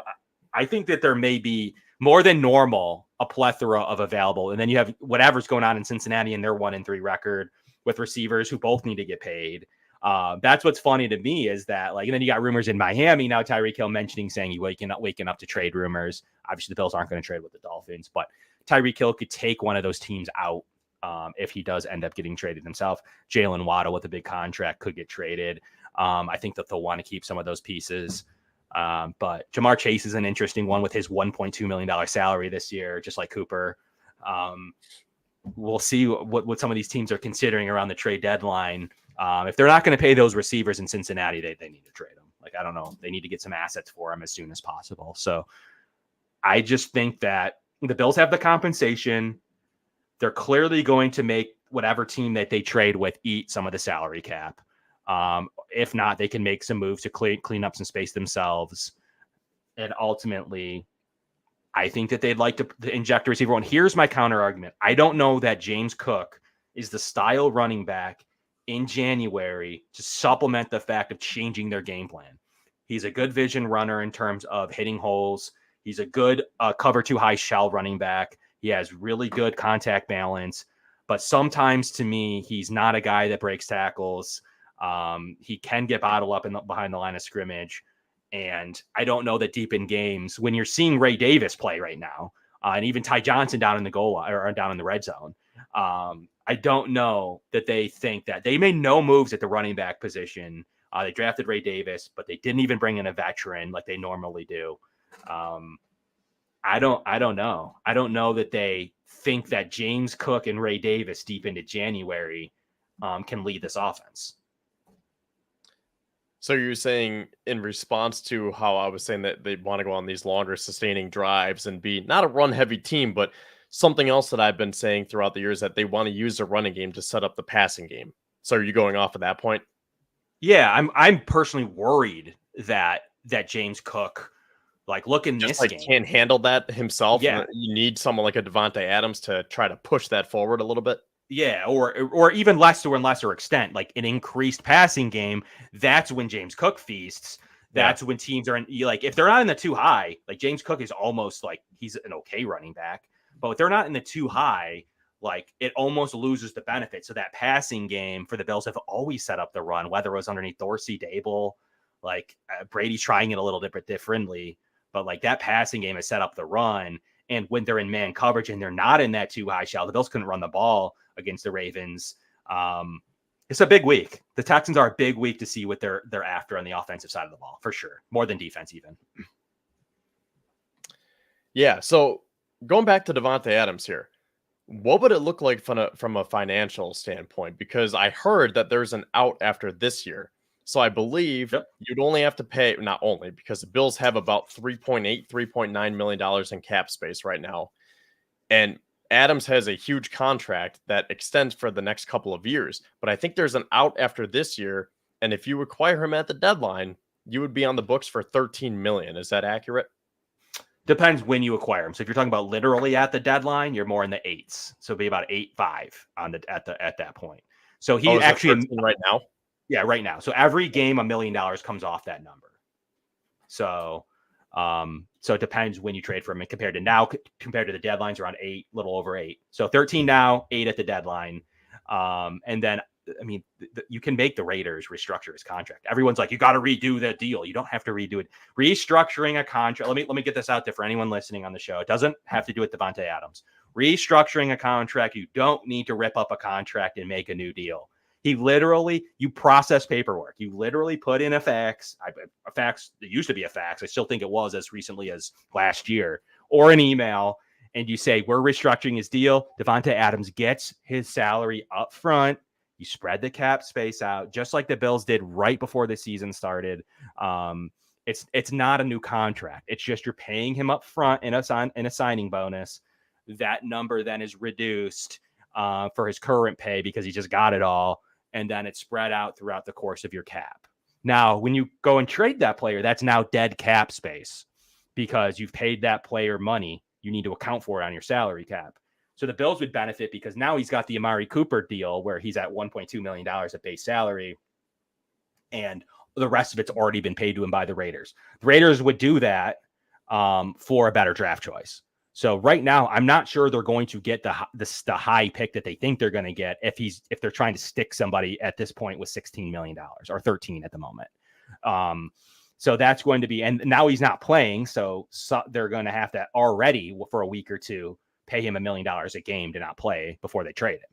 Speaker 1: I think that there may be more than normal a plethora of available, and then you have whatever's going on in Cincinnati and their 1-3 record with receivers who both need to get paid. That's what's funny to me is that, like, and then you got rumors in Miami now. Tyreek Hill saying he waking up to trade rumors. Obviously, the Bills aren't going to trade with the Dolphins, but Tyreek Hill could take one of those teams out if he does end up getting traded himself. Jalen Waddle with a big contract could get traded. I think that they'll want to keep some of those pieces. But Jamar Chase is an interesting one with his $1.2 million salary this year, just like Cooper. We'll see what some of these teams are considering around the trade deadline. If they're not going to pay those receivers in Cincinnati, they need to trade them. Like, I don't know. They need to get some assets for them as soon as possible. So I just think that the Bills have the compensation. They're clearly going to make whatever team that they trade with eat some of the salary cap. If not, they can make some moves to clean up some space themselves. And ultimately, I think that they'd like to inject a receiver. And here's my counter argument. I don't know that James Cook is the style running back in January to supplement the fact of changing their game plan. He's a good vision runner in terms of hitting holes. He's a good cover too high shell running back. He has really good contact balance. But sometimes, to me, he's not a guy that breaks tackles. He can get bottled up behind the line of scrimmage. And I don't know that deep in games, when you're seeing Ray Davis play right now, and even Ty Johnson down in the goal line or down in the red zone, I don't know that they think that they made no moves at the running back position. They drafted Ray Davis, but they didn't even bring in a veteran like they normally do. I don't know. I don't know that they think that James Cook and Ray Davis deep into January can lead this offense.
Speaker 2: So you're saying, in response to how I was saying that they want to go on these longer sustaining drives and be not a run heavy team, but something else that I've been saying throughout the years, that they want to use the running game to set up the passing game. So are you going off of that point?
Speaker 1: Yeah, I'm personally worried that James Cook, look in this game,
Speaker 2: can't handle that himself.
Speaker 1: Yeah,
Speaker 2: you need someone like a Davante Adams to try to push that forward a little bit.
Speaker 1: Yeah, or even less to a lesser extent, like an increased passing game. That's when James Cook feasts. That's when teams are in, if they're not in the too high, like James Cook is almost like he's an okay running back, but if they're not in the too high, it almost loses the benefit. So that passing game for the Bills have always set up the run, whether it was underneath Dorsey, Dable, Brady's trying it a little bit differently, but that passing game has set up the run. And when they're in man coverage and they're not in that too high shell, the Bills couldn't run the ball against the Ravens. It's a big week. The Texans are a big week to see what they're after on the offensive side of the ball, for sure. More than defense, even.
Speaker 2: Yeah. So going back to Davante Adams here, what would it look like from a financial standpoint? Because I heard that there's an out after this year. So I believe you'd only have to pay, not only, because the Bills have about $3.9 million in cap space right now. And Adams has a huge contract that extends for the next couple of years. But I think there's an out after this year. And if you acquire him at the deadline, you would be on the books for $13 million. Is that accurate?
Speaker 1: Depends when you acquire him. So if you're talking about literally at the deadline, you're more in the 8s. So it'd be about 8.5 at that point. So he actually
Speaker 2: right now.
Speaker 1: Yeah, right now. So every game, $1 million comes off that number. So it depends when you trade for him. And compared to the deadlines, around 8, little over 8. So 13 now, 8 at the deadline. And then, you can make the Raiders restructure his contract. Everyone's like, you got to redo the deal. You don't have to redo it. Restructuring a contract. Let me get this out there for anyone listening on the show. It doesn't have to do with Davante Adams. Restructuring a contract, you don't need to rip up a contract and make a new deal. You process paperwork. You literally put in a fax. It used to be a fax. I still think it was as recently as last year, or an email. And you say, we're restructuring his deal. Davante Adams gets his salary up front. You spread the cap space out, just like the Bills did right before the season started. It's not a new contract. It's just you're paying him up front in a signing bonus. That number then is reduced for his current pay because he just got it all. And then it's spread out throughout the course of your cap. Now, when you go and trade that player, that's now dead cap space because you've paid that player money. You need to account for it on your salary cap. So the Bills would benefit because now he's got the Amari Cooper deal where he's at $1.2 million at base salary. And the rest of it's already been paid to him by the Raiders. The Raiders would do that for a better draft choice. So right now, I'm not sure they're going to get the high pick that they think they're going to get if they're trying to stick somebody at this point with $16 million or 13 at the moment. So that's going to be, and now he's not playing. So they're going to have to already for a week or two pay him $1 million a game to not play before they trade him.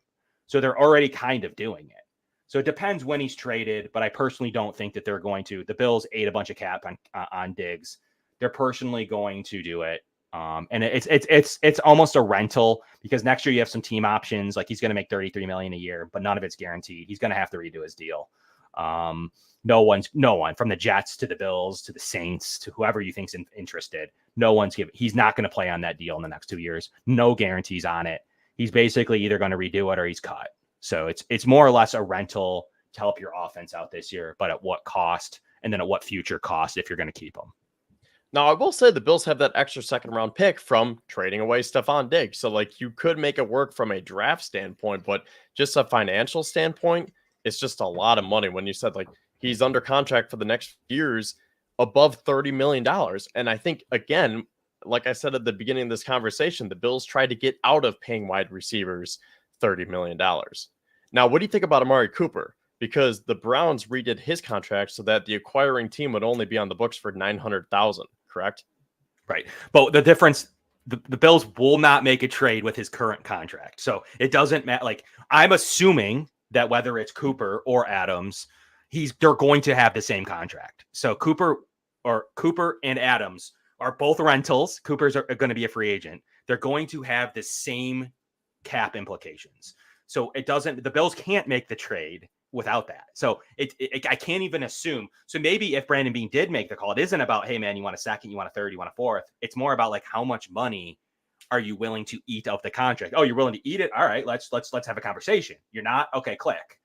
Speaker 1: So they're already kind of doing it. So it depends when he's traded, but I personally don't think that they're going to. The Bills ate a bunch of cap on Diggs. They're personally going to do it. And it's almost a rental because next year you have some team options. Like he's going to make $33 million a year, but none of it's guaranteed. He's going to have to redo his deal. No one from the Jets to the Bills to the Saints to whoever you think's interested. He's not going to play on that deal in the next 2 years. No guarantees on it. He's basically either going to redo it or he's cut. So it's more or less a rental to help your offense out this year, but at what cost? And then at what future cost if you're going to keep him?
Speaker 2: Now, I will say the Bills have that extra second round pick from trading away Stefon Diggs. So, like, you could make it work from a draft standpoint, but just a financial standpoint, it's just a lot of money when you said, like, he's under contract for the next years above $30 million. And I think, again, like I said at the beginning of this conversation, the Bills tried to get out of paying wide receivers $30 million. Now, what do you think about Amari Cooper? Because the Browns redid his contract so that the acquiring team would only be on the books for $900,000, correct?
Speaker 1: Right. But the difference, the Bills will not make a trade with his current contract. So it doesn't matter. Like, I'm assuming that whether it's Cooper or Adams, they're going to have the same contract. So Cooper and Adams are both rentals. Cooper's are going to be a free agent. They're going to have the same cap implications. So the Bills can't make the trade without that. So I can't even assume. So maybe if Brandon Beane did make the call, it isn't about, hey man, you want a second, you want a third, you want a fourth. It's more about like, how much money are you willing to eat of the contract? Oh, you're willing to eat it? All right, let's have a conversation. You're not? Okay, click.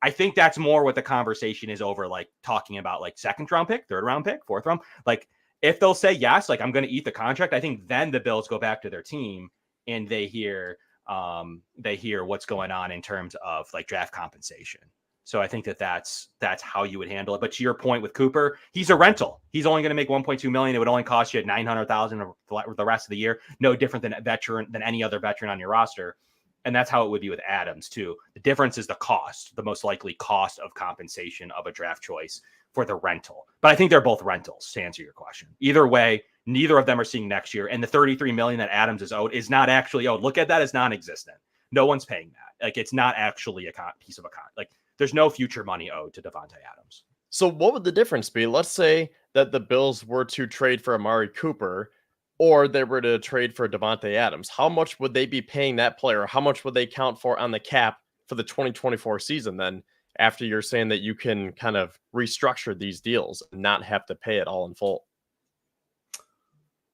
Speaker 1: I think that's more what the conversation is over, like talking about like second round pick, third round pick, fourth round. Like if they'll say yes, like I'm going to eat the contract, I think then the Bills go back to their team and they hear what's going on in terms of like draft compensation. So I think that's how you would handle it. But to your point with Cooper, he's a rental. He's only going to make $1.2 million. It would only cost you $900,000 the rest of the year. No different than any other veteran on your roster. And that's how it would be with Adams too. The difference is the cost, the most likely cost of compensation of a draft choice for the rental. But I think they're both rentals, to answer your question. Either way, neither of them are seeing next year. And the $33 million that Adams is owed is not actually owed. Look at that as non-existent. No one's paying that. Like, it's not actually a piece of a contract. Like, there's no future money owed to Davante Adams.
Speaker 2: So what would the difference be? Let's say that the Bills were to trade for Amari Cooper, or they were to trade for Davante Adams. How much would they be paying that player? How much would they count for on the cap for the 2024 season then, after you're saying that you can kind of restructure these deals and not have to pay it all in full?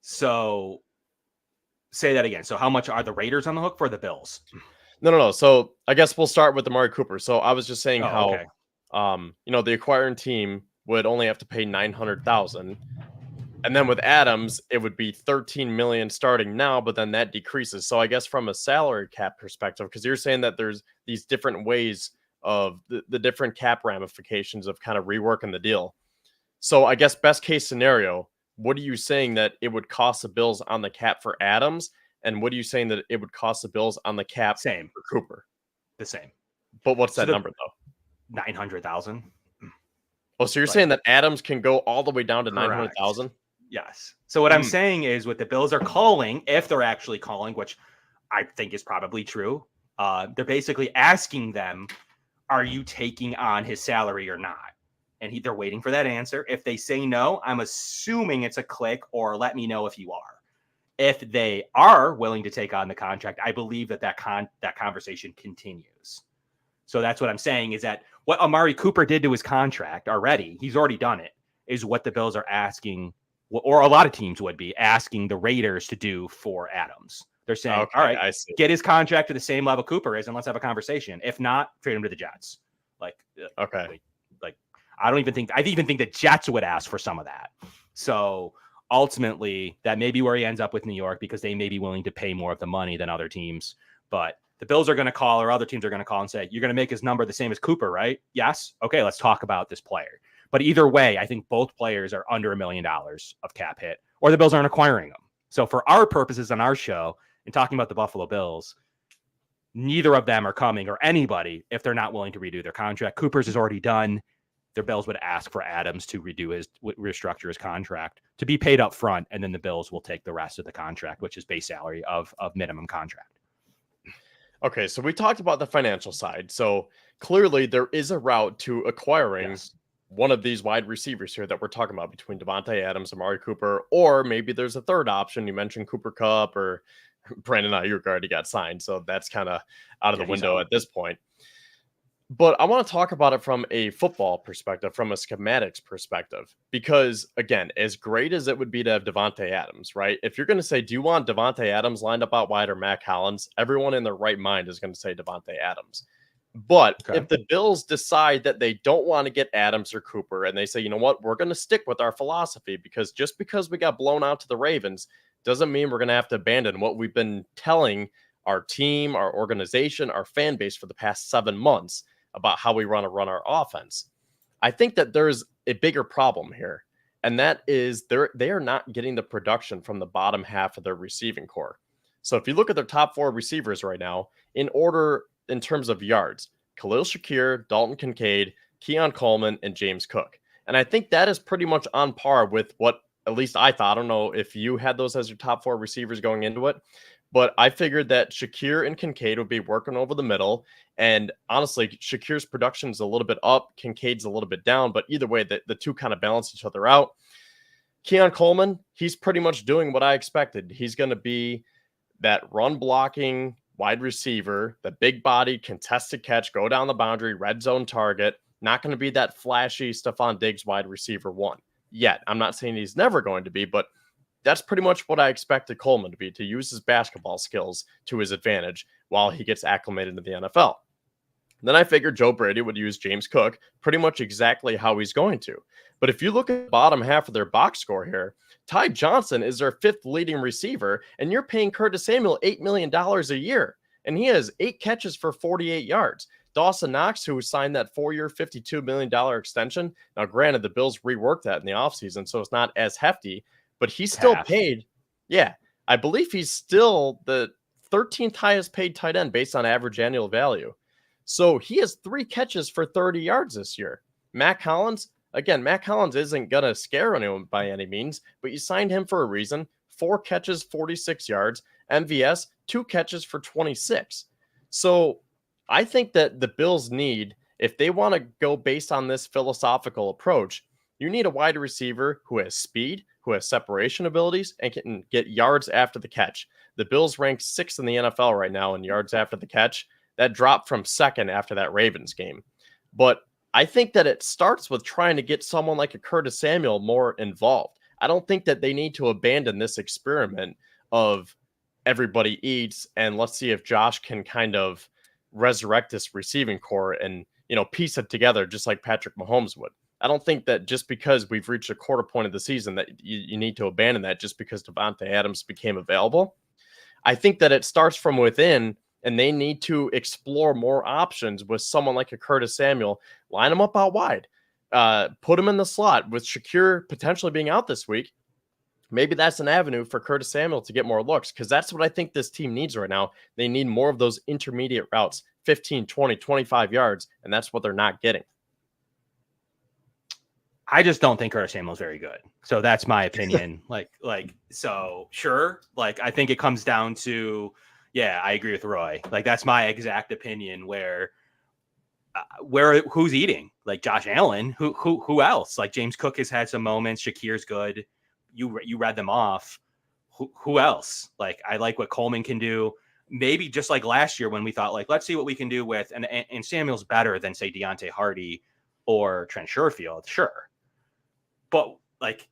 Speaker 1: So say that again. So how much are the Raiders on the hook for the Bills?
Speaker 2: No. So I guess we'll start with Amari Cooper. So I was just saying
Speaker 1: okay.
Speaker 2: The acquiring team would only have to pay $900,000. And then with Adams, it would be $13 million starting now, but then that decreases. So I guess from a salary cap perspective, because you're saying that there's these different ways of the different cap ramifications of kind of reworking the deal. So I guess best case scenario, what are you saying that it would cost the Bills on the cap for Adams? And what are you saying that it would cost the Bills on the cap
Speaker 1: same
Speaker 2: for Cooper?
Speaker 1: The same.
Speaker 2: But what's that number though?
Speaker 1: 900,000.
Speaker 2: Oh, so you're saying that Adams can go all the way down to 900,000?
Speaker 1: Yes. So what I'm saying is, what the Bills are calling, if they're actually calling, which I think is probably true, they're basically asking them, are you taking on his salary or not? And they're waiting for that answer. If they say no, I'm assuming it's a click or let me know if you are. If they are willing to take on the contract, I believe that conversation continues. So that's what I'm saying, is that what Amari Cooper did to his contract already, he's already done it, is what the Bills are asking, or a lot of teams would be asking the Raiders to do for Adams. They're saying, okay, all right, get his contract to the same level Cooper is, and let's have a conversation. If not, trade him to the Jets.
Speaker 2: Okay.
Speaker 1: I even think the Jets would ask for some of that. So ultimately, that may be where he ends up with New York, because they may be willing to pay more of the money than other teams. But the Bills are going to call, or other teams are going to call and say, you're going to make his number the same as Cooper, right? Yes. Okay, let's talk about this player. But either way, I think both players are under $1 million of cap hit, or the Bills aren't acquiring them. So for our purposes on our show and talking about the Buffalo Bills, neither of them are coming, or anybody, if they're not willing to redo their contract. Cooper's is already done. Their Bills would ask for Adams to restructure his contract to be paid up front, and then the Bills will take the rest of the contract, which is base salary of minimum contract.
Speaker 2: Okay, so we talked about the financial side. So clearly there is a route to acquiring one of these wide receivers here that we're talking about, between Davante Adams, Amari Cooper, or maybe there's a third option. You mentioned Cooper Kupp, or Brandon Ayuk already got signed, so that's kind of out of the window at this point. But I want to talk about it from a football perspective, from a schematics perspective, because again, as great as it would be to have Davante Adams, right? If you're going to say, do you want Davante Adams lined up out wide or Mac Hollins? Everyone in their right mind is going to say Davante Adams. But
Speaker 1: Okay.
Speaker 2: if the Bills decide that they don't want to get Adams or Cooper and they say, you know what, we're going to stick with our philosophy because just because we got blown out to the Ravens doesn't mean we're going to have to abandon what we've been telling our team, our organization, our fan base for the past 7 months about how we run our offense. I think that there's a bigger problem here, and that is they are not getting the production from the bottom half of their receiving core. So if you look at their top 4 receivers right now, in order in terms of yards, Khalil Shakir, Dalton Kincaid, Keon Coleman, and James Cook. And I think that is pretty much on par with what at least I thought. I don't know if you had those as your top 4 receivers going into it, but I figured that Shakir and Kincaid would be working over the middle. And honestly, Shakir's production is a little bit up, Kincaid's a little bit down, but either way, the two kind of balance each other out. Keon Coleman, he's pretty much doing what I expected. He's going to be that run blocking wide receiver, the big body, contested catch, go down the boundary, red zone target. Not going to be that flashy Stefon Diggs wide receiver 1 yet. I'm not saying he's never going to be, but that's pretty much what I expected Coleman to be, to use his basketball skills to his advantage while he gets acclimated to the NFL. Then I figured Joe Brady would use James Cook pretty much exactly how he's going to. But if you look at the bottom half of their box score here, Ty Johnson is their 5th leading receiver, and you're paying Curtis Samuel $8 million a year, and he has 8 catches for 48 yards. Dawson Knox, who signed that 4-year, $52 million extension. Now, granted, the Bills reworked that in the offseason, so it's not as hefty, but he's still paid. Yeah, I believe he's still the 13th highest paid tight end based on average annual value. So he has 3 catches for 30 yards this year. Mac Hollins isn't going to scare anyone by any means, but you signed him for a reason. 4 catches, 46 yards. MVS, 2 catches for 26. So I think that the Bills need, if they want to go based on this philosophical approach, you need a wide receiver who has speed, who has separation abilities, and can get yards after the catch. The Bills rank 6th in the NFL right now in yards after the catch. That dropped from 2nd after that Ravens game. But I think that it starts with trying to get someone like a Curtis Samuel more involved. I don't think that they need to abandon this experiment of everybody eats and let's see if Josh can kind of resurrect this receiving core and, piece it together just like Patrick Mahomes would. I don't think that just because we've reached a quarter point of the season that you need to abandon that just because Davante Adams became available. I think that it starts from within, and they need to explore more options with someone like a Curtis Samuel. Line him up out wide. Put him in the slot with Shakir potentially being out this week. Maybe that's an avenue for Curtis Samuel to get more looks, because that's what I think this team needs right now. They need more of those intermediate routes, 15, 20, 25 yards, and that's what they're not getting.
Speaker 1: I just don't think Curtis Samuel is very good. So that's my opinion. So sure. I think it comes down to, I agree with Roy. That's my exact opinion who's eating? Josh Allen, who else? James Cook has had some moments. Shakir's good. You read them off. Who else? I like what Coleman can do. Maybe just like last year when we thought let's see what we can do with, and Samuel's better than say Deontay Hardy or Trent Sherfield. Sure. But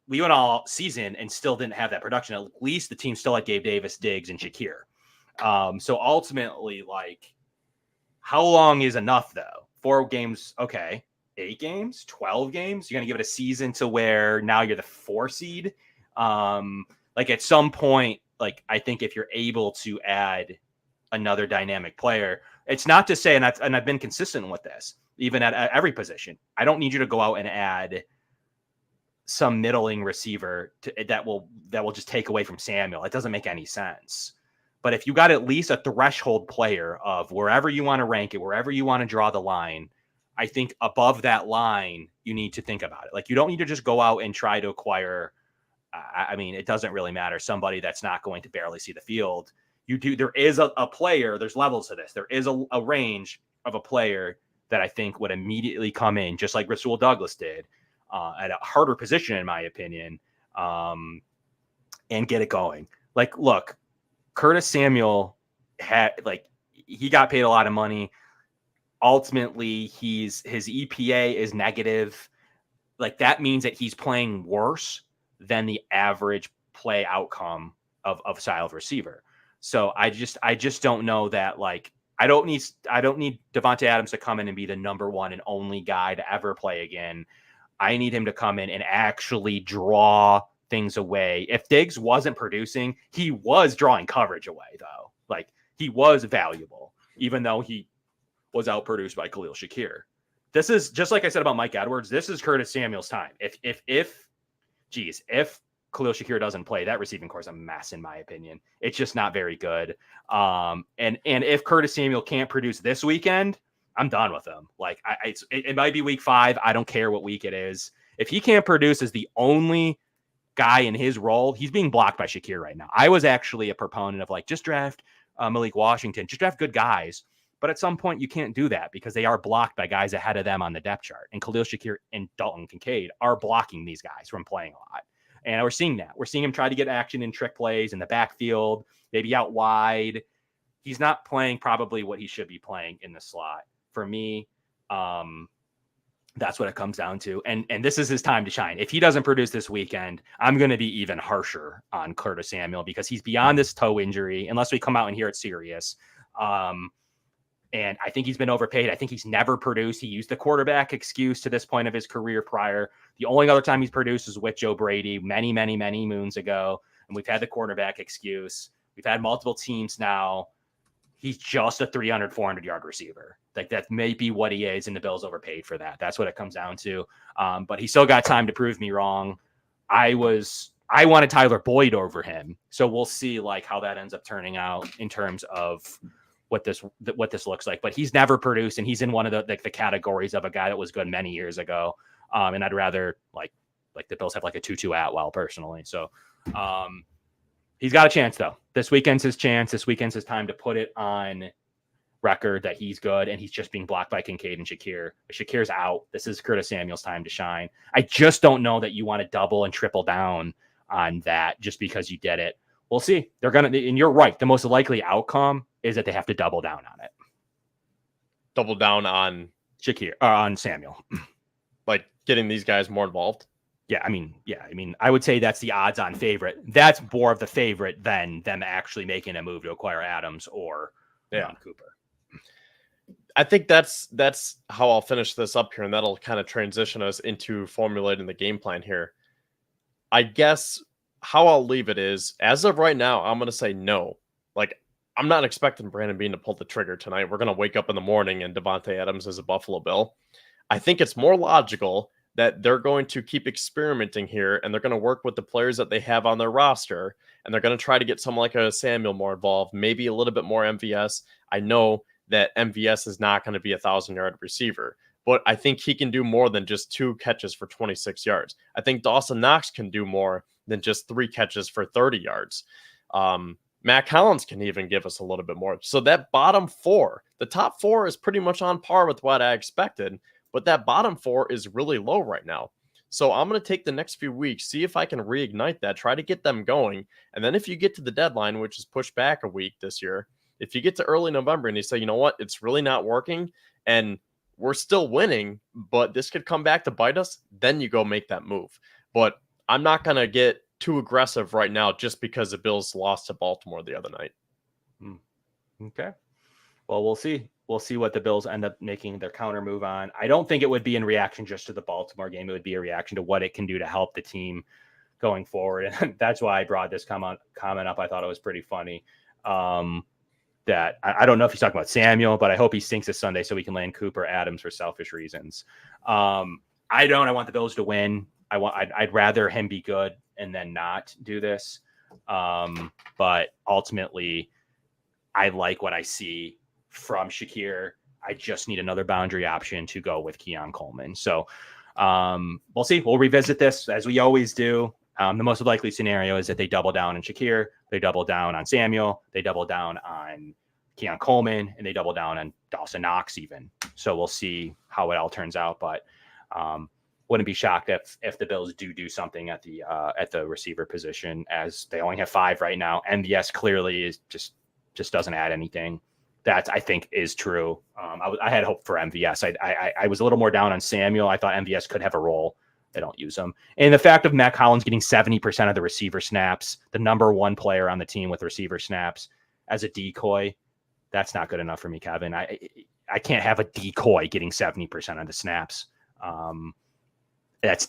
Speaker 1: we went all season and still didn't have that production. At least the team still had Gabe Davis, Diggs, and Shakir. So ultimately, how long is enough though? 4 games, okay. 8 games, 12 games. You're gonna give it a season to where now you're the 4 seed. At some point, I think if you're able to add another dynamic player, it's not to say, and I've been consistent with this, even at every position. I don't need you to go out and add some middling receiver that will just take away from Samuel. It doesn't make any sense. But if you got at least a threshold player of wherever you want to rank it, wherever you want to draw the line, I think above that line, you need to think about it. You don't need to just go out and try to acquire, it doesn't really matter, somebody that's not going to barely see the field. There is a player, there's levels to this. There is a range of a player that I think would immediately come in, just like Rasul Douglas did, at a harder position, in my opinion, and get it going. Look, Curtis Samuel he got paid a lot of money. ultimately his EPA is negative. Like that means that he's playing worse than the average play outcome of style of receiver. So I just don't know that, like, I don't need Davante Adams to come in and be the number one and only guy to ever play again. I need him to come in and actually draw things away. If Diggs wasn't producing, he was drawing coverage away, though. Like, he was valuable, even though he was outproduced by Khalil Shakir. This is just like I said about Mike Edwards. This is Curtis Samuel's time. If Khalil Shakir doesn't play, that receiving core is a mess, in my opinion. It's just not very good. And if Curtis Samuel can't produce this weekend, I'm done with him. Like, it might be week 5. I don't care what week it is. If he can't produce as the only guy in his role, he's being blocked by Shakir right now. I was actually a proponent of, like, just draft Malik Washington, just draft good guys. But at some point, you can't do that because they are blocked by guys ahead of them on the depth chart. And Khalil Shakir and Dalton Kincaid are blocking these guys from playing a lot. And we're seeing that. We're seeing him try to get action in trick plays in the backfield, maybe out wide. He's not playing probably what he should be playing in the slot. For me, that's what it comes down to. And this is his time to shine. If he doesn't produce this weekend, I'm going to be even harsher on Curtis Samuel because he's beyond this toe injury, unless we come out and hear it's serious. And I think he's been overpaid. I think he's never produced. He used the quarterback excuse to this point of his career prior. The only other time he's produced is with Joe Brady many, many, many moons ago. And we've had the quarterback excuse. We've had multiple teams now. He's just a 300, 400-yard receiver. Like, that may be what he is, and the Bills overpaid for that. That's what it comes down to. But he still got time to prove me wrong. I wanted Tyler Boyd over him. So we'll see, like, how that ends up turning out in terms of what this looks like. But he's never produced, and he's in one of the categories of a guy that was good many years ago. And I'd rather like the Bills have like a Tutu Atwell personally. So he's got a chance though. This weekend's his chance. This weekend's his time to put it on record that he's good, and he's just being blocked by Kincaid and Shakir. If Shakir's out, this is Curtis Samuel's time to shine. I just don't know that you want to double and triple down on that just because you did it. We'll see. They're going to, and you're right. The most likely outcome is that they have to double down on it.
Speaker 2: Double down on
Speaker 1: Shakir, on Samuel.
Speaker 2: Like getting these guys more involved.
Speaker 1: Yeah. I mean, I would say that's the odds on favorite. That's more of the favorite than them actually making a move to acquire Adams or Cooper.
Speaker 2: I think that's how I'll finish this up here. And that'll kind of transition us into formulating the game plan here. I guess how I'll leave it is, as of right now, I'm going to say no. Like, I'm not expecting Brandon Beane to pull the trigger tonight. We're going to wake up in the morning and Davante Adams is a Buffalo Bill. I think it's more logical that they're going to keep experimenting here, and they're going to work with the players that they have on their roster, and they're going to try to get someone like a Samuel more involved, maybe a little bit more MVS. I know that MVS is not going to be a 1,000-yard receiver, but I think he can do more than just 2 catches for 26 yards. I think Dawson Knox can do more than just 3 catches for 30 yards. Matt Collins can even give us a little bit more. So that bottom 4, the top 4 is pretty much on par with what I expected, but that bottom 4 is really low right now. So I'm going to take the next few weeks, see if I can reignite that, try to get them going. And then if you get to the deadline, which is pushed back a week this year, if you get to early November and you say, you know what, it's really not working and we're still winning, but this could come back to bite us, then you go make that move. But I'm not going to get too aggressive right now just because the Bills lost to Baltimore the other night.
Speaker 1: Okay. Well, we'll see. We'll see what the Bills end up making their counter move on. I don't think it would be in reaction just to the Baltimore game. It would be a reaction to what it can do to help the team going forward. And that's why I brought this comment up. I thought it was pretty funny. That I don't know if he's talking about Samuel, but I hope he stinks this Sunday so we can land Cooper Adams for selfish reasons. I want the Bills to win. I'd rather him be good and then not do this. But ultimately, I like what I see from Shakir. I just need another boundary option to go with Keon Coleman. So we'll see. We'll revisit this as we always do. The most likely scenario is that they double down on Shakir, they double down on Samuel, they double down on Keon Coleman, and they double down on Dawson Knox even. So we'll see how it all turns out. But wouldn't be shocked if the Bills do something at the receiver position, as they only have 5 right now. MVS clearly is just doesn't add anything. That I think is true. I had hope for MVS. I was a little more down on Samuel. I thought MVS could have a role. They don't use him. And the fact of Matt Collins getting 70% of the receiver snaps, the number one player on the team with receiver snaps as a decoy, that's not good enough for me, Kevin. I can't have a decoy getting 70% of the snaps. That's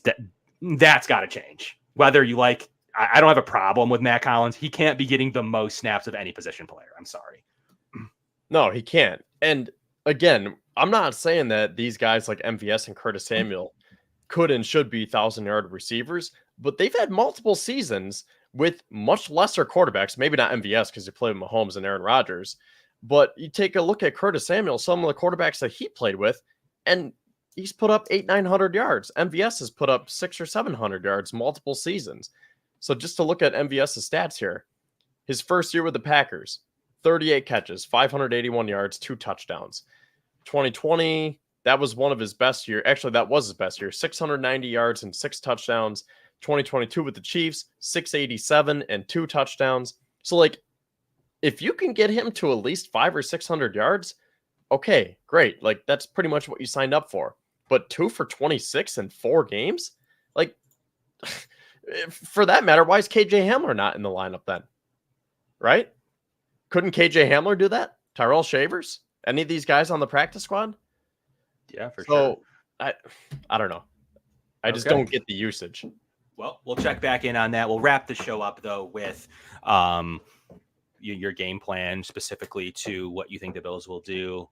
Speaker 1: got to change. Whether you like, I don't have a problem with Matt Collins. He can't be getting the most snaps of any position player. I'm sorry.
Speaker 2: No, he can't. And again, I'm not saying that these guys like MVS and Curtis Samuel could and should be 1,000-yard receivers, but they've had multiple seasons with much lesser quarterbacks. Maybe not MVS because he played with Mahomes and Aaron Rodgers, but you take a look at Curtis Samuel, some of the quarterbacks that he played with, and he's put up 800-900 yards. MVS has put up 600 or 700 yards multiple seasons. So just to look at MVS's stats here, his first year with the Packers, 38 catches, 581 yards, 2 touchdowns. 2020, that was one of his best years. Actually, that was his best year. 690 yards and 6 touchdowns. 2022 with the Chiefs, 687 and 2 touchdowns. So, like, if you can get him to at least 500 or 600 yards, okay, great. Like, that's pretty much what you signed up for. But 2 for 26 in 4 games? Like, for that matter, why is KJ Hamler not in the lineup then? Right? Couldn't KJ Hamler do that? Tyrell Shavers? Any of these guys on the practice squad?
Speaker 1: Yeah, for
Speaker 2: sure.
Speaker 1: So
Speaker 2: I don't know. I just don't get the usage.
Speaker 1: Well, we'll check back in on that. We'll wrap the show up, though, with your game plan, specifically to what you think the Bills will do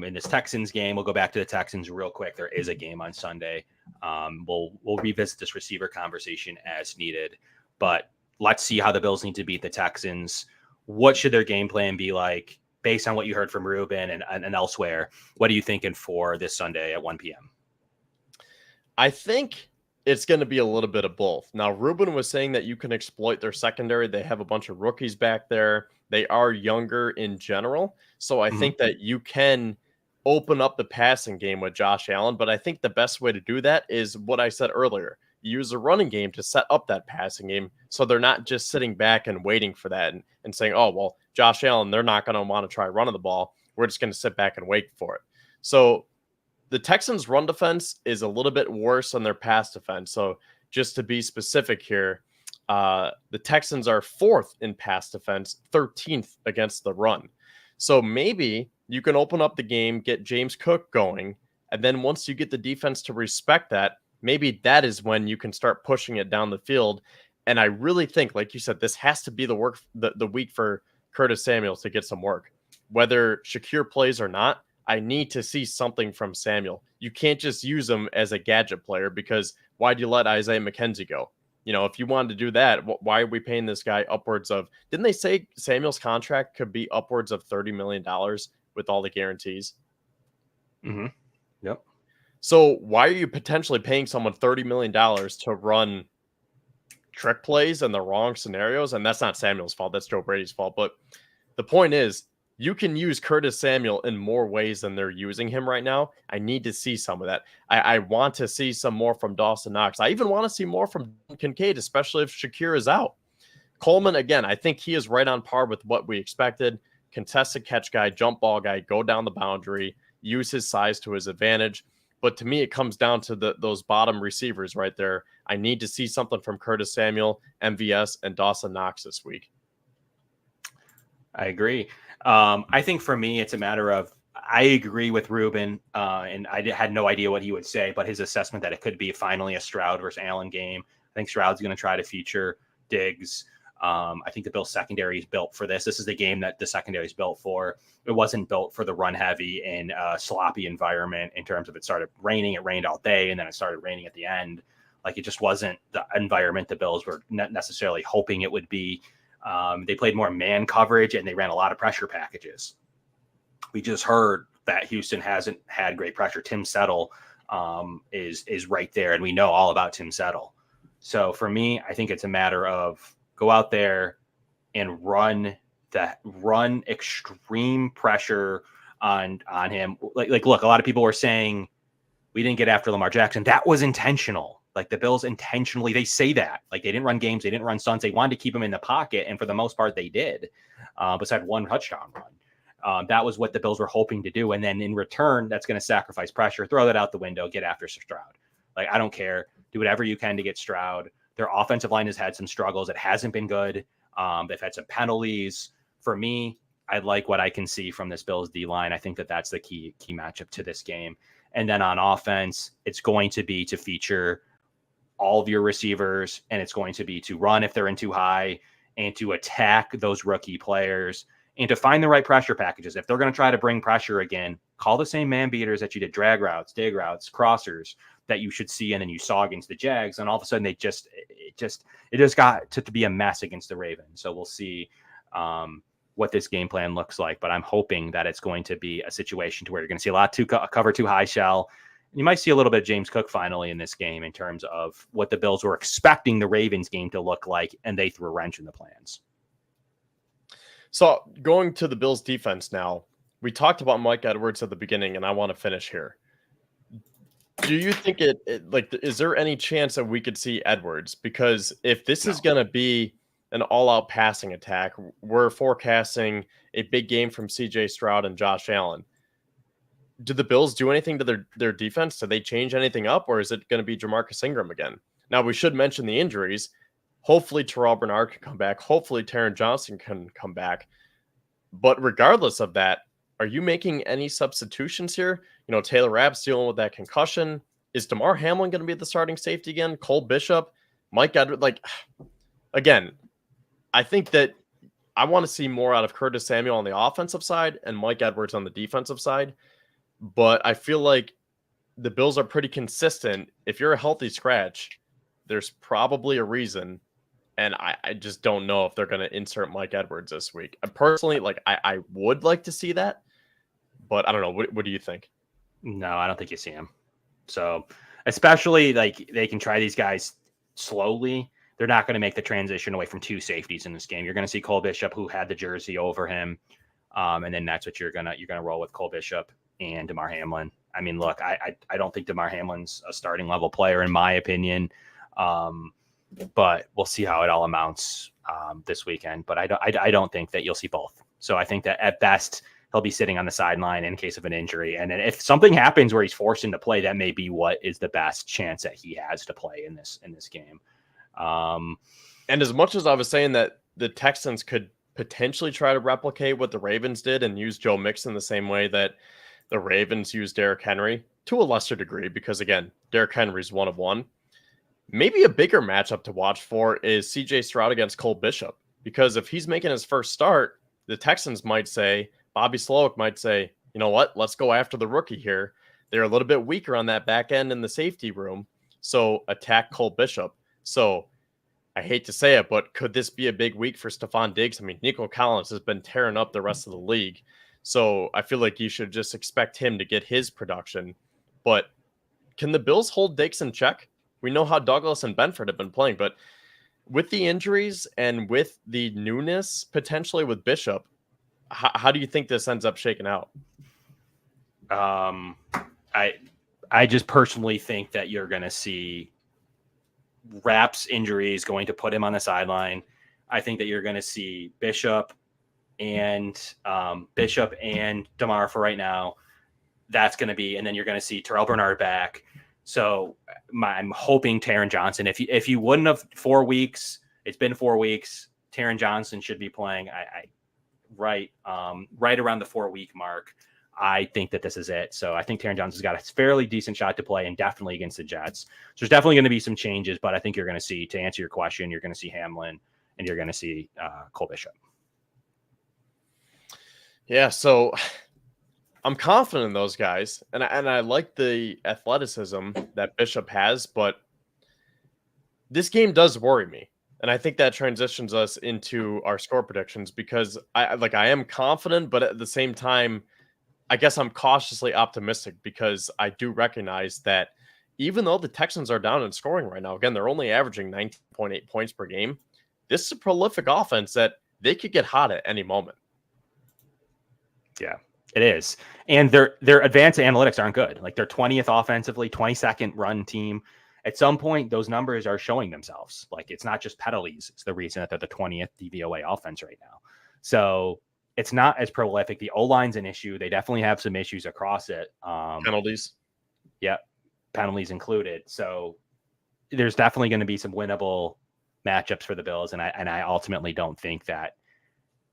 Speaker 1: in this Texans game. We'll go back to the Texans real quick. There is a game on Sunday. We'll revisit this receiver conversation as needed. But let's see how the Bills need to beat the Texans. What should their game plan be like based on what you heard from Ruben and elsewhere? What are you thinking for this Sunday at 1 p.m.?
Speaker 2: I think it's going to be a little bit of both. Now, Ruben was saying that you can exploit their secondary. They have a bunch of rookies back there. They are younger in general. So I think that you can open up the passing game with Josh Allen. But I think the best way to do that is what I said earlier. Use a running game to set up that passing game so they're not just sitting back and waiting for that and saying, oh, well, Josh Allen, they're not going to want to try running the ball. We're just going to sit back and wait for it. So the Texans' run defense is a little bit worse than their pass defense. So just to be specific here, the Texans are 4th in pass defense, 13th against the run. So maybe you can open up the game, get James Cook going, and then once you get the defense to respect that, maybe that is when you can start pushing it down the field. And I really think, like you said, this has to be the week for Curtis Samuel to get some work. Whether Shakir plays or not, I need to see something from Samuel. You can't just use him as a gadget player because why do you let Isaiah McKenzie go? You know, if you wanted to do that, why are we paying this guy upwards of, didn't they say Samuel's contract could be upwards of $30 million with all the guarantees?
Speaker 1: Mm-hmm. Yep.
Speaker 2: So why are you potentially paying someone $30 million to run trick plays in the wrong scenarios? And that's not Samuel's fault. That's Joe Brady's fault. But the point is, you can use Curtis Samuel in more ways than they're using him right now. I need to see some of that. I want to see some more from Dawson Knox. I even want to see more from Kincaid, especially if Shakir is out. Coleman, again, I think he is right on par with what we expected. Contested catch guy, jump ball guy, go down the boundary, use his size to his advantage. But to me, it comes down to those bottom receivers right there. I need to see something from Curtis Samuel, MVS, and Dawson Knox this week.
Speaker 1: I agree. I think for me, it's a matter of, I agree with Ruben, and I had no idea what he would say, but his assessment that it could be finally a Stroud versus Allen game. I think Stroud's going to try to feature Diggs. I think the Bills secondary is built for this. This is the game that the secondary is built for. It wasn't built for the run heavy and sloppy environment in terms of it started raining. It rained all day and then it started raining at the end. Like it just wasn't the environment the Bills were necessarily hoping it would be. They played more man coverage and they ran a lot of pressure packages. We just heard that Houston hasn't had great pressure. Tim Settle is right there, and we know all about Tim Settle. So for me, I think it's a matter of go out there and run extreme pressure on him. Like, look, a lot of people were saying we didn't get after Lamar Jackson. That was intentional. Like the Bills intentionally, they say that. Like they didn't run games, they didn't run stunts. They wanted to keep him in the pocket, and for the most part, they did. Besides one touchdown run. That was what the Bills were hoping to do. And then in return, that's going to sacrifice pressure, throw that out the window, get after Stroud. Like, I don't care. Do whatever you can to get Stroud. Their offensive line has had some struggles. It hasn't been good. They've had some penalties. For me, I like what I can see from this Bills D-line. I think that that's the key matchup to this game. And then on offense, it's going to be to feature all of your receivers, and it's going to be to run if they're in too high and to attack those rookie players and to find the right pressure packages. If they're going to try to bring pressure again, call the same man beaters that you did, drag routes, dig routes, crossers that you should see and then you saw against the Jags. And all of a sudden it just got to be a mess against the Ravens. So we'll see what this game plan looks like, but I'm hoping that it's going to be a situation to where you're going to see a lot cover too high shell. You might see a little bit of James Cook finally in this game in terms of what the Bills were expecting the Ravens game to look like, and they threw a wrench in the plans.
Speaker 2: So going to the Bills defense now, we talked about Mike Edwards at the beginning, and I want to finish here. Do you think is there any chance that we could see Edwards? Because if this is going to be an all-out passing attack, we're forecasting a big game from CJ Stroud and Josh Allen. Do the Bills do anything to their defense? Do they change anything up, or is it going to be Jamarcus Ingram again? Now, we should mention the injuries. Hopefully, Terrell Bernard can come back. Hopefully, Taron Johnson can come back. But regardless of that, are you making any substitutions here? You know, Taylor Rapp's dealing with that concussion. Is Damar Hamlin going to be the starting safety again? Cole Bishop, Mike Edwards? Again, I think that I want to see more out of Curtis Samuel on the offensive side and Mike Edwards on the defensive side. But I feel like the Bills are pretty consistent. If you're a healthy scratch, there's probably a reason. And I just don't know if they're going to insert Mike Edwards this week. Personally, I would like to see that, but I don't know. What do you think?
Speaker 1: No, I don't think you see him. So especially they can try these guys slowly. They're not going to make the transition away from two safeties in this game. You're going to see Cole Bishop, who had the jersey over him. And then that's what you're going to roll with Cole Bishop and Damar Hamlin. I mean, look, I don't think Damar Hamlin's a starting level player in my opinion. But we'll see how it all amounts this weekend. But I don't think that you'll see both. So I think that at best he'll be sitting on the sideline in case of an injury. And then if something happens where he's forced into play, that may be what is the best chance that he has to play in this game.
Speaker 2: And as much as I was saying that the Texans could potentially try to replicate what the Ravens did and use Joe Mixon the same way that the Ravens used Derrick Henry to a lesser degree, because again, Derrick Henry's one of one. Maybe a bigger matchup to watch for is CJ Stroud against Cole Bishop, because if he's making his first start, the Texans might say, Bobby Slowick might say, you know what, let's go after the rookie here. They're a little bit weaker on that back end in the safety room, so attack Cole Bishop. So I hate to say it, but could this be a big week for Stefon Diggs? I mean, Nico Collins has been tearing up the rest of the league, so I feel like you should just expect him to get his production. But can the Bills hold Diggs in check? We know how Douglas and Benford have been playing, but with the injuries and with the newness potentially with Bishop, how do you think this ends up shaking out?
Speaker 1: I just personally think that you're going to see Rapp's injuries going to put him on the sideline. I think that you're going to see Bishop and Damar for right now. That's going to be, and then you're going to see Terrell Bernard back. So I'm hoping Taron Johnson, if you wouldn't have 4 weeks, it's been 4 weeks. Taron Johnson should be playing right around the 4-week mark. I think that this is it. So I think Taron Johnson's got a fairly decent shot to play, and definitely against the Jets. So there's definitely going to be some changes, but I think you're going to see, to answer your question, you're going to see Hamlin and you're going to see Cole Bishop.
Speaker 2: Yeah, so I'm confident in those guys, and I like the athleticism that Bishop has, but this game does worry me. And I think that transitions us into our score predictions, because I am confident, but at the same time, I guess I'm cautiously optimistic, because I do recognize that even though the Texans are down in scoring right now, again, they're only averaging 19.8 points per game. This is a prolific offense that they could get hot at any moment.
Speaker 1: Yeah, it is. And their advanced analytics aren't good. Like, they're 20th offensively, 22nd run team. At some point, those numbers are showing themselves. Like, it's not just penalties. It's the reason that they're the 20th DVOA offense right now. So it's not as prolific. The O-line's an issue. They definitely have some issues across it.
Speaker 2: Penalties.
Speaker 1: Yeah, penalties included. So there's definitely going to be some winnable matchups for the Bills, and I ultimately don't think that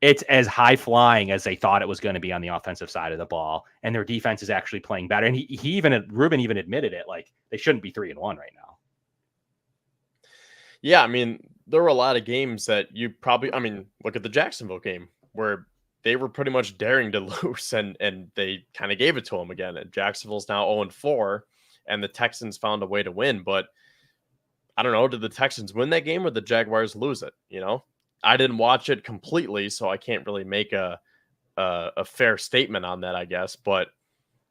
Speaker 1: it's as high flying as they thought it was going to be on the offensive side of the ball. And their defense is actually playing better. And Ruben even admitted it. Like, they shouldn't be 3-1 right now.
Speaker 2: Yeah, I mean, there were a lot of games that you probably, I mean, look at the Jacksonville game where they were pretty much daring to lose, and they kind of gave it to them again. And Jacksonville's now 0-4, and the Texans found a way to win. But I don't know, did the Texans win that game or the Jaguars lose it? You know, I didn't watch it completely, so I can't really make a fair statement on that, I guess. But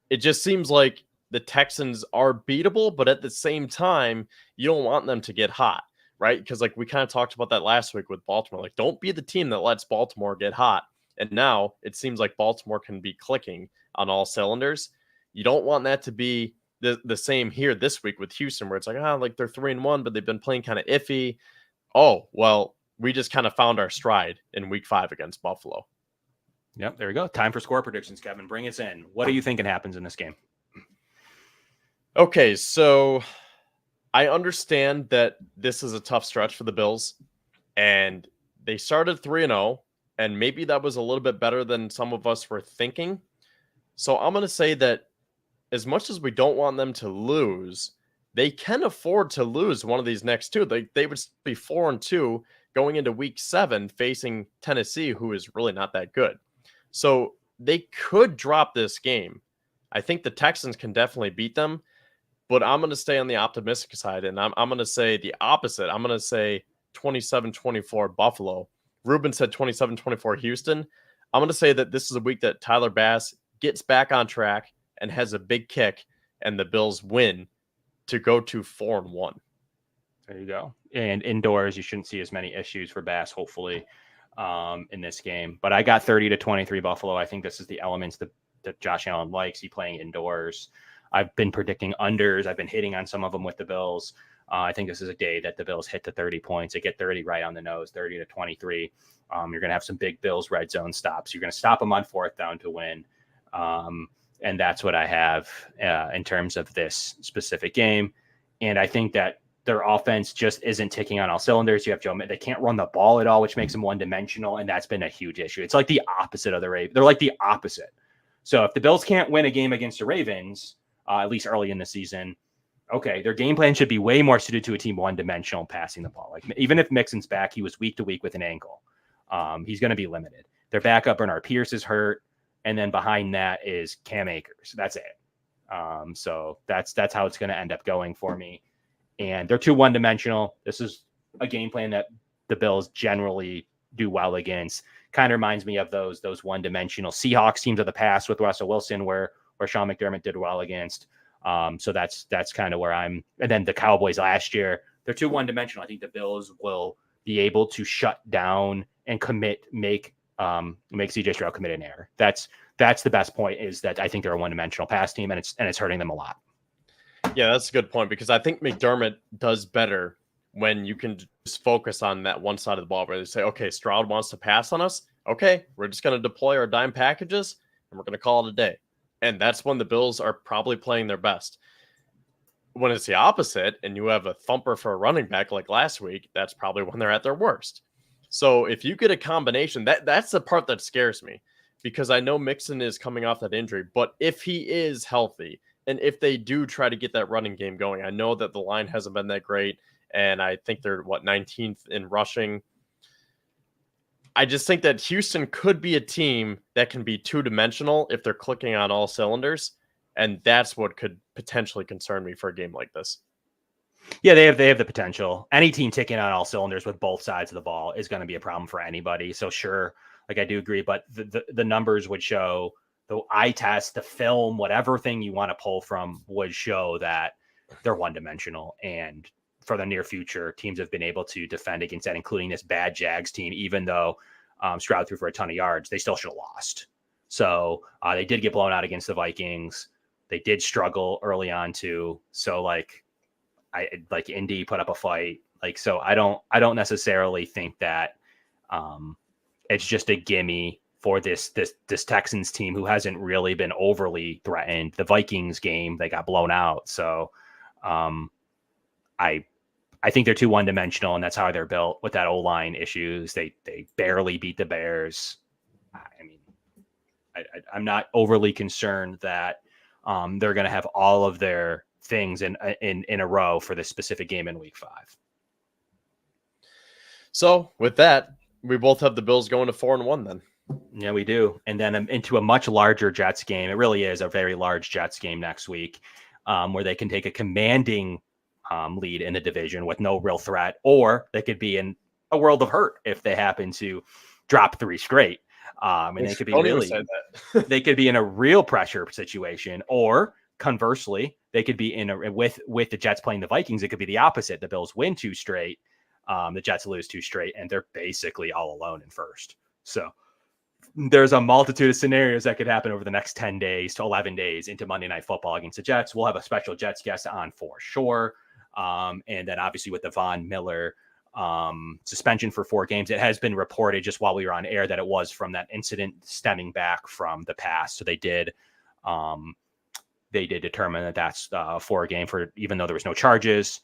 Speaker 2: it just seems like the Texans are beatable, but at the same time, you don't want them to get hot, right? Because like we kind of talked about that last week with Baltimore. Like, don't be the team that lets Baltimore get hot. And now it seems like Baltimore can be clicking on all cylinders. You don't want that to be the same here this week with Houston, where it's like, like they're 3-1, but they've been playing kind of iffy. Oh, well, we just kind of found our stride in week 5 against Buffalo.
Speaker 1: Yep, there we go. Time for score predictions, Kevin. Bring us in. What are you thinking happens in this game?
Speaker 2: Okay, so I understand that this is a tough stretch for the Bills, and they started 3-0, and maybe that was a little bit better than some of us were thinking. So I'm going to say that as much as we don't want them to lose, they can afford to lose one of these next two. They would be 4-2 going into week 7 facing Tennessee, who is really not that good. So they could drop this game. I think the Texans can definitely beat them, but I'm going to stay on the optimistic side, and I'm going to say the opposite. I'm going to say 27-24 Buffalo. Ruben said 27-24 Houston. I'm going to say that this is a week that Tyler Bass gets back on track and has a big kick, and the Bills win to go to 4-1.
Speaker 1: There you go. And indoors, you shouldn't see as many issues for Bass, hopefully, in this game. But I got 30-23 Buffalo. I think this is the elements that Josh Allen likes. He playing indoors. I've been predicting unders. I've been hitting on some of them with the Bills. I think this is a day that the Bills hit the 30 points. They get 30 right on the nose, 30-23. You're going to have some big Bills red zone stops. You're going to stop them on 4th down to win. And that's what I have in terms of this specific game. And I think that their offense just isn't ticking on all cylinders. You have Joe, they can't run the ball at all, which makes them one-dimensional, and that's been a huge issue. It's like the opposite of the Ravens. They're like the opposite. So if the Bills can't win a game against the Ravens, at least early in the season, okay, their game plan should be way more suited to a team one-dimensional passing the ball. Like, even if Mixon's back, he was week to week with an ankle. He's going to be limited. Their backup, Bernard Pierce, is hurt. And then behind that is Cam Akers. That's it. So that's how it's going to end up going for me. And they're too one-dimensional. This is a game plan that the Bills generally do well against. Kind of reminds me of those one-dimensional Seahawks teams of the past with Russell Wilson, where Sean McDermott did well against. So that's kind of where I'm. And then the Cowboys last year, they're too one-dimensional. I think the Bills will be able to shut down and make CJ Stroud commit an error. That's the best point, is that I think they're a one-dimensional pass team, and it's hurting them a lot.
Speaker 2: Yeah, that's a good point, because I think McDermott does better when you can just focus on that one side of the ball, where they say, okay, Stroud wants to pass on us. Okay, we're just going to deploy our dime packages, and we're going to call it a day. And that's when the Bills are probably playing their best. When it's the opposite, and you have a thumper for a running back like last week, that's probably when they're at their worst. So if you get a combination, that's the part that scares me, because I know Mixon is coming off that injury, but if he is healthy, and if they do try to get that running game going, I know that the line hasn't been that great, and I think they're 19th in rushing. I just think that Houston could be a team that can be two-dimensional if they're clicking on all cylinders, and that's what could potentially concern me for a game like this.
Speaker 1: Yeah, they have the potential. Any team ticking on all cylinders with both sides of the ball is going to be a problem for anybody. So sure, like, I do agree, but the numbers would show, the eye test, the film, whatever thing you want to pull from would show that they're one-dimensional. And for the near future, teams have been able to defend against that, including this bad Jags team. Even though Stroud threw for a ton of yards, they still should have lost. So they did get blown out against the Vikings. They did struggle early on too. So Indy put up a fight. So I don't necessarily think that it's just a gimme for this Texans team who hasn't really been overly threatened. The Vikings game, they got blown out. So I think they're too one-dimensional, and that's how they're built with that O-line issues. They barely beat the Bears. I mean, I'm not overly concerned that they're going to have all of their things in a row for this specific game in Week 5.
Speaker 2: So with that, we both have the Bills going to 4-1 then.
Speaker 1: Yeah, we do. And then into a much larger Jets game. It really is a very large Jets game next week, where they can take a commanding lead in the division with no real threat, or they could be in a world of hurt if they happen to drop 3 straight. And they could be they could be in a real pressure situation, or conversely, they could be in with the Jets playing the Vikings. It could be the opposite. The Bills win 2 straight. The Jets lose 2 straight, and they're basically all alone in first. So there's a multitude of scenarios that could happen over the next 10 days to 11 days into Monday Night Football against the Jets. We'll have a special Jets guest on for sure. And then obviously with the Von Miller suspension for 4 games, it has been reported just while we were on air that it was from that incident stemming back from the past. So they did determine that that's 4 game for, even though there was no charges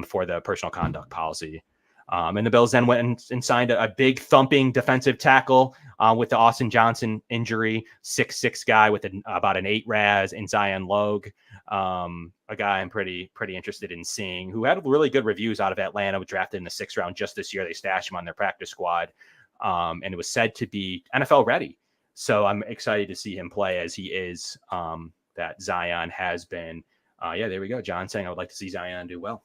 Speaker 1: for the personal conduct policy. And the Bills then went and signed a big thumping defensive tackle with the Austin Johnson injury, 6'6" guy with about an 8 RAS in Zion Logue, a guy I'm pretty interested in seeing, who had really good reviews out of Atlanta, was drafted in the 6th round just this year. They stashed him on their practice squad, and it was said to be NFL ready. So I'm excited to see him play as he is. That Zion has been. Yeah, there we go. John saying I would like to see Zion do well.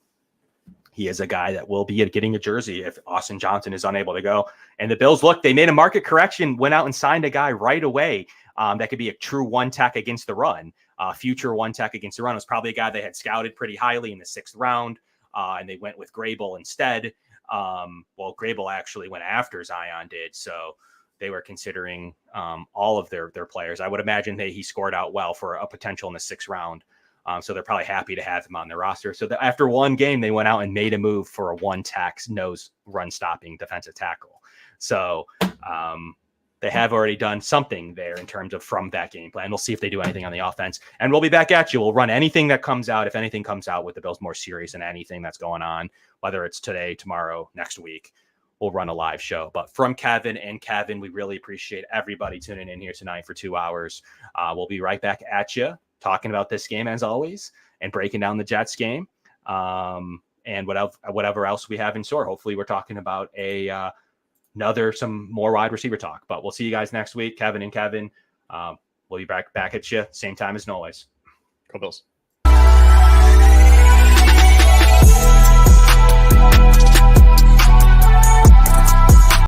Speaker 1: He is a guy that will be getting a jersey if Austin Johnson is unable to go. And the Bills, look, they made a market correction, went out and signed a guy right away that could be a true one-tech against the run, future one-tech against the run. It was probably a guy they had scouted pretty highly in the 6th round, and they went with Grable instead. Well, Grable actually went after Zion did, so they were considering all of their players. I would imagine he scored out well for a potential in the 6th round. So they're probably happy to have him on their roster. So after one game, they went out and made a move for a one-tech nose run-stopping defensive tackle. So they have already done something there in terms of from that game plan. We'll see if they do anything on the offense. And we'll be back at you. We'll run anything that comes out. If anything comes out with the Bills more serious than anything that's going on, whether it's today, tomorrow, next week, we'll run a live show. But from Kevin and Kevin, we really appreciate everybody tuning in here tonight for 2 hours. We'll be right back at you, talking about this game as always and breaking down the Jets game and whatever else we have in store. Hopefully we're talking about some more wide receiver talk, but we'll see you guys next week. Kevin and Kevin, we'll be back at you same time as always.
Speaker 2: Go Bills.